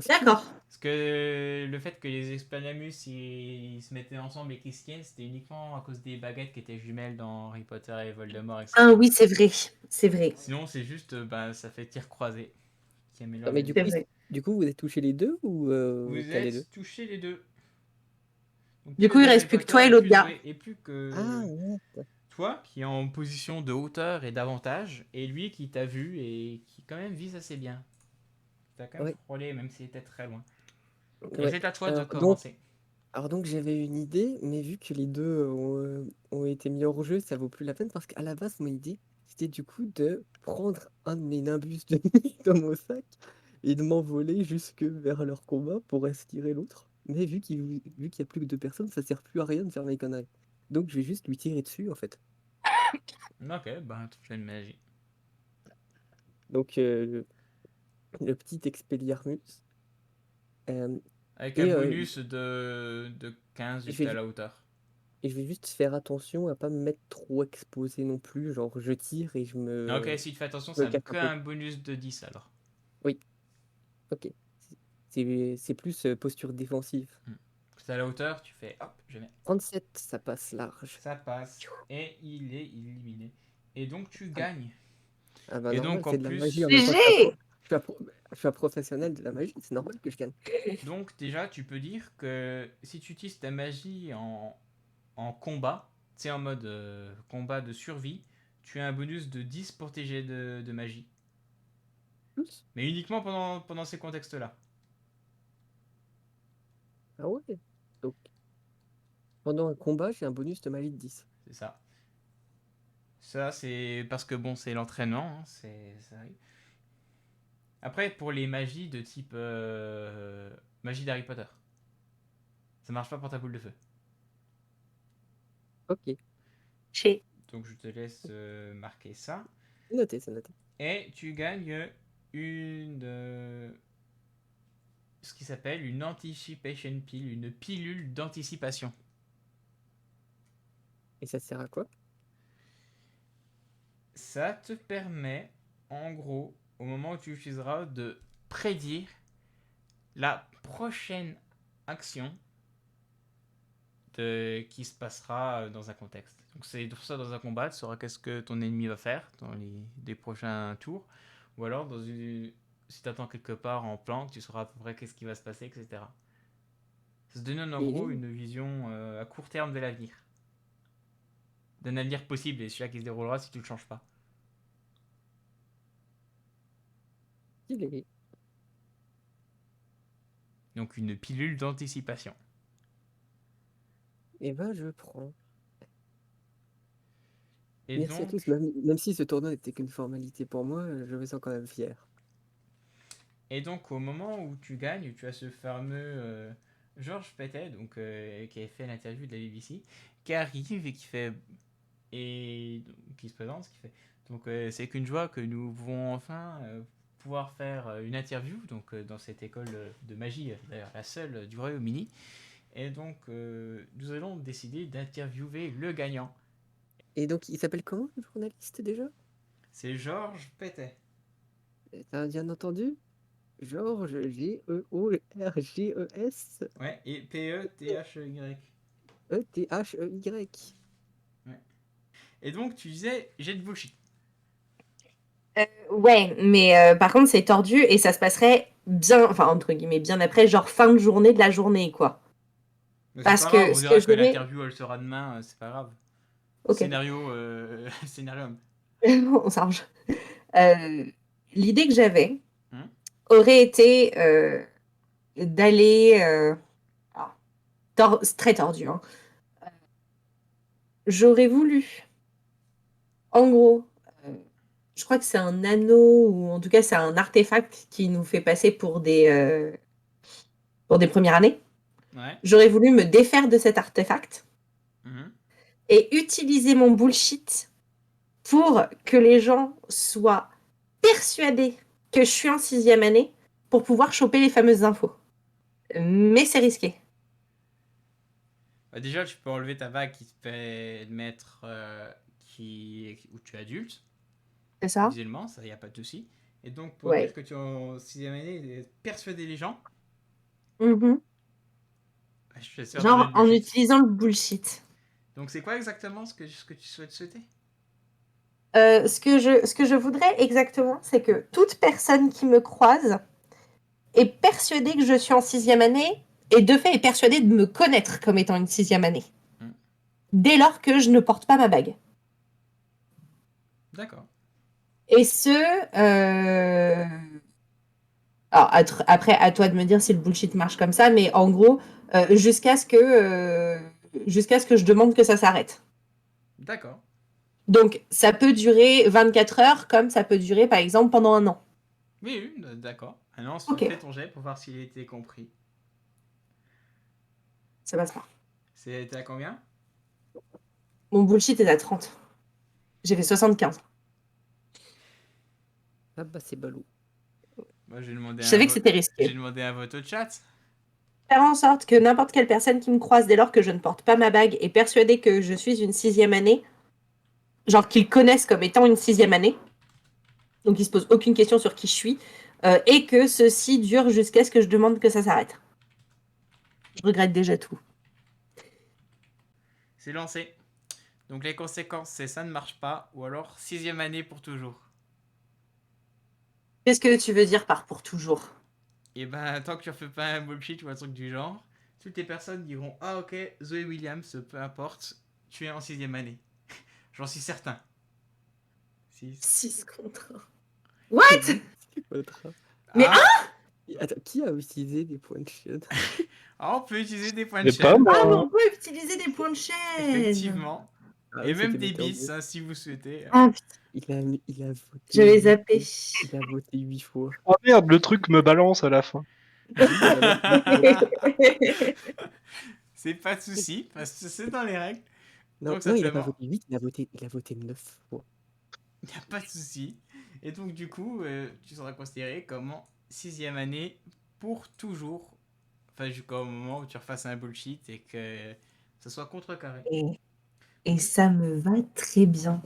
D'accord. Parce que le fait que les Expelliarmus ils se mettaient ensemble et qu'ils se tiennent, c'était uniquement à cause des baguettes qui étaient jumelles dans Harry Potter et Voldemort, Ah etc. oui, c'est vrai. C'est vrai. Sinon, c'est juste, bah, ça fait tir croisé qui améliore Non, mais les deux. C'est vrai. du coup, vous êtes touché les deux ou Vous t'as les deux? êtes touché les deux. Donc Du plus coup, il les reste Harry plus que Potter toi et et l'autre plus gars. ouais, et plus Ah, que ouais. toi qui est en position de hauteur et d'avantage et lui qui t'a vu et qui quand même vise assez bien. T'as quand même Ouais, frôlé même s'il était très loin. Et ouais. c'est à toi de Alors donc, commencer. alors donc j'avais une idée, mais vu que les deux ont été mis hors jeu, ça vaut plus la peine parce qu'à la base, mon idée, c'était du coup de prendre un de mes nimbus de nuit dans mon sac et de m'envoler jusque vers leur combat pour aspirer l'autre. Mais vu qu'il y a plus que deux personnes, ça sert plus à rien de faire mes conneries. Donc je vais juste lui tirer dessus en fait. Ok, bah tu fais une magie. Donc le petit Expelliarmus. euh, Avec un et, bonus de 15 vu je que t'es à vais, la hauteur. et je vais juste faire attention à pas me mettre trop exposé non plus. Genre je tire et Ok, si tu fais attention, je me ça n'a cache un que peu. un bonus de 10 alors. Oui, ok. C'est plus posture défensive. Hmm. Si t'es à la hauteur, tu fais hop, je mets. 37, ça passe large. Ça passe et il est éliminé. Et donc tu Ah, gagnes. ah bah Et normal, donc en c'est de la magie en plus, même temps. GG! Je suis un professionnel de la magie, c'est normal que je gagne. donc déjà tu peux dire que si tu utilises ta magie en combat, c'est en mode combat de survie, tu as un bonus de 10 pour tes jets de magie. Plus? Mais uniquement pendant ces contextes-là. Ah ouais. Donc pendant un combat, j'ai un bonus de magie de 10. C'est ça. Ça, c'est parce que bon, c'est l'entraînement. Hein, ça arrive. Après, pour les magies de type magie d'Harry Potter, ça marche pas pour ta boule de feu. Ok, Chez. Donc je te laisse marquer ça. c'est noté, c'est noté. Et tu gagnes une. Ce qui s'appelle une anticipation pill, une pilule d'anticipation. Et ça sert à quoi? Ça te permet, en gros, au moment où tu l'utiliseras, de prédire la prochaine action qui se passera dans un contexte. Donc c'est pour ça dans un combat, tu sauras qu'est-ce que ton ennemi va faire dans les prochains tours. Ou alors si tu attends quelque part en planque, tu sauras à peu près qu'est-ce qui va se passer, etc. Ça se donne en gros Et une vision à court terme de l'avenir. D'un avenir possible et celui-là qui se déroulera si tu ne le changes pas. il est. Donc une pilule d'anticipation. Et ben je prends. Et Merci à tous, donc, même si ce tournoi n'était qu'une formalité pour moi, je me sens quand même fier. et donc au moment où tu gagnes, tu as ce fameux Georges Petet, donc, qui avait fait l'interview de la BBC, qui arrive et qui fait et qui se présente, qui fait. Donc c'est qu'une joie que nous pouvons enfin pouvoir faire une interview donc dans cette école de magie, d'ailleurs la seule du Royaume-Uni. Et donc nous allons décider d'interviewer le gagnant. Et donc, il s'appelle comment, le journaliste, déjà? C'est Georges Pétet. T'as bien entendu? Georges, Georges, Ouais, et P-E-T-H-Y. Ethey. Ouais. Et donc tu disais jet de bullshit. Ouais, mais par contre, c'est tordu et ça se passerait bien, enfin, entre guillemets, bien après, genre fin de journée de la journée, quoi. Mais c'est Parce pas grave, que on ce dira que que j'aurais. l'interview elle sera demain, c'est pas grave. Ok, Scénario, scénario. on s'arrange. Euh, L'idée que j'avais Hein. aurait été d'aller. Alors, c'est très tordu, hein. J'aurais voulu, en gros, je crois que c'est un anneau, ou en tout cas, c'est un artefact qui nous fait passer pour des premières années. Ouais. J'aurais voulu me défaire de cet artefact Mhm. et utiliser mon bullshit pour que les gens soient persuadés que je suis en 6e année pour pouvoir choper les fameuses infos. Mais c'est risqué. Bah, déjà, tu peux enlever ta bague qui te fait mettre où tu es adulte, C'est ça? visuellement, ça y a pas de souci. Et donc, pour dire Ouais. que tu es en 6e année et persuader les gens, Mhm. bah, je te laisse faire ton jet Genre de en bullshit. utilisant le bullshit. Donc, c'est quoi exactement ce que tu souhaites souhaiter? Ce que je voudrais exactement, c'est que toute personne qui me croise est persuadée que je suis en 6e année et de fait est persuadée de me connaître comme étant une 6e année. Hmm. Dès lors que je ne porte pas ma bague. D'accord. Et ce, alors après, à toi de me dire si le bullshit marche comme ça, mais en gros, jusqu'à ce que je demande que ça s'arrête. D'accord. Donc, ça peut durer 24 heures, comme ça peut durer, par exemple, pendant un an. Oui, oui, d'accord. Maintenant, Ok, fais ton jet pour voir s'il a été compris. ça passe pas. C'était à combien? Mon bullshit est à 30. J'ai fait 75. Ah bah, c'est ballot. Moi, Je savais que c'était j'ai risqué. demandé un vote au chat. Faire en sorte que n'importe quelle personne qui me croise dès lors que je ne porte pas ma bague est persuadée que je suis une 6e année, genre qu'ils connaissent comme étant une 6e année, donc ils se posent aucune question sur qui je suis, et que ceci dure jusqu'à ce que je demande que ça s'arrête. Je regrette déjà tout. C'est lancé. Donc, les conséquences, c'est ça ne marche pas, ou alors 6e année pour toujours. Qu'est-ce que tu veux dire par pour toujours? Et ben, tant que tu refais pas un bullshit ou un truc du genre, toutes les personnes diront ah ok, Zoé Williams, peu importe, tu es en 6e année. J'en suis certain. 6. 6 contre 1. What? Mais Ah, Attends, qui a utilisé des points de chaîne? ah, on peut utiliser des points de Mais pas chaîne, ah, mais moi. on peut utiliser des points de chaîne. effectivement. Ah Et oui, même c'était des bien bis, vu. hein, si vous souhaitez. Ah, putain, Il a voté j'avais 8 zappé. fois. Il a voté 8 fois. Oh merde, le truc me balance à la fin. Oui, il a voté 8 fois. C'est pas de souci, parce que c'est dans les règles. Non, Donc non, il a pas simplement, voté 8, il a voté 9 fois. il n'y a pas de souci. Et donc du coup, tu seras considéré comme en 6e année pour toujours. Enfin, jusqu'au moment où tu refasses un bullshit et que ça soit contrecarré. Et ça me va très bien.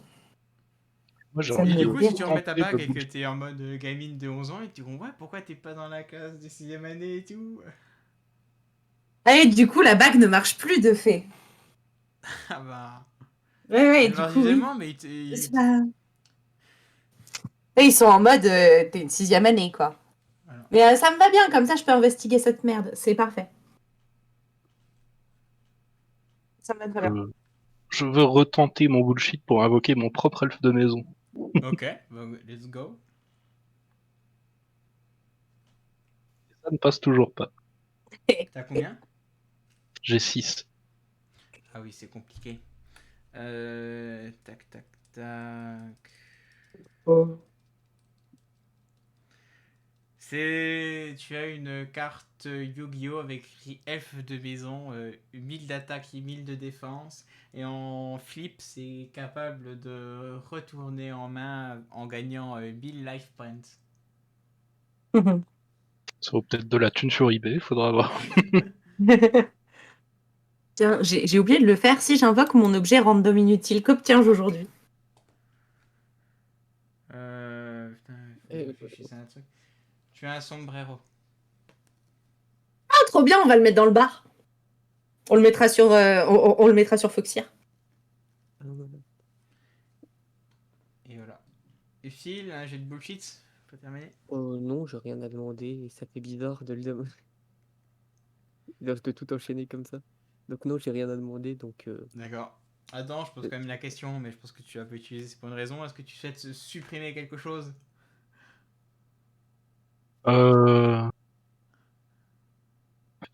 Moi, j'ai Ça Et envie me du de coup, si tu dérange. remets ta tenter le bague et que bullshit. t'es en mode gamine de 11 ans, ils te diront ouais, pourquoi t'es pas dans la classe de 6e année et tout. Et du coup, la bague ne marche plus de fait. Ah bah. Ouais, ouais, Elle du marche coup, oui. visuellement, mais C'est pas- Et ils sont en mode, t'es une 6e année, quoi. voilà. Mais ça me va bien, comme ça, je peux investiguer cette merde. C'est parfait. Ça me va très bien. Je, je veux retenter mon bullshit pour invoquer mon propre elfe de maison. Ok, bon, let's go. Ça ne passe toujours pas. T'as combien? J'ai 6. Ah oui, c'est compliqué. Tac, tac, tac. Oh. Tu as une carte Yu-Gi-Oh! Avec écrit elfe de maison, 1000 d'attaque et 1000 de défense. Et en flip, c'est capable de retourner en main en gagnant 1000 life points. Ça vaut peut-être de la thune sur eBay, faudra voir. Tiens, j'ai oublié de le faire. Si j'invoque mon objet random inutile, qu'obtiens-je aujourd'hui? Putain, faut que je réfléchisse à un truc. Tu as un sombrero. Ah, trop bien, on va le mettre dans le bar. On le mettra sur, on le mettra sur Foxir. Et voilà. Et Phil, un jet de bullshit pour terminer. Oh non, j'ai rien à demander et ça fait bizarre de le demander. De tout enchaîner comme ça. Donc non, j'ai rien à demander, donc D'accord. Adam, je pose quand même la question, mais je pense que tu vas pas utiliser c'est pour une raison. Est-ce que tu souhaites supprimer quelque chose?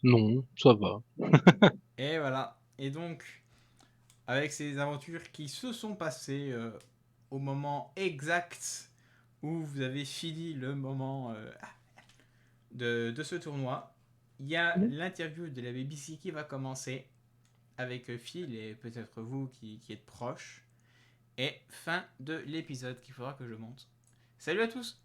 Non, ça va. Et voilà. Et donc, avec ces aventures qui se sont passées au moment exact où vous avez fini le moment de ce tournoi, il y a l'interview de la BBC qui va commencer avec Phil et peut-être vous qui êtes proches. Et fin de l'épisode qu'il faudra que je monte. Salut à tous!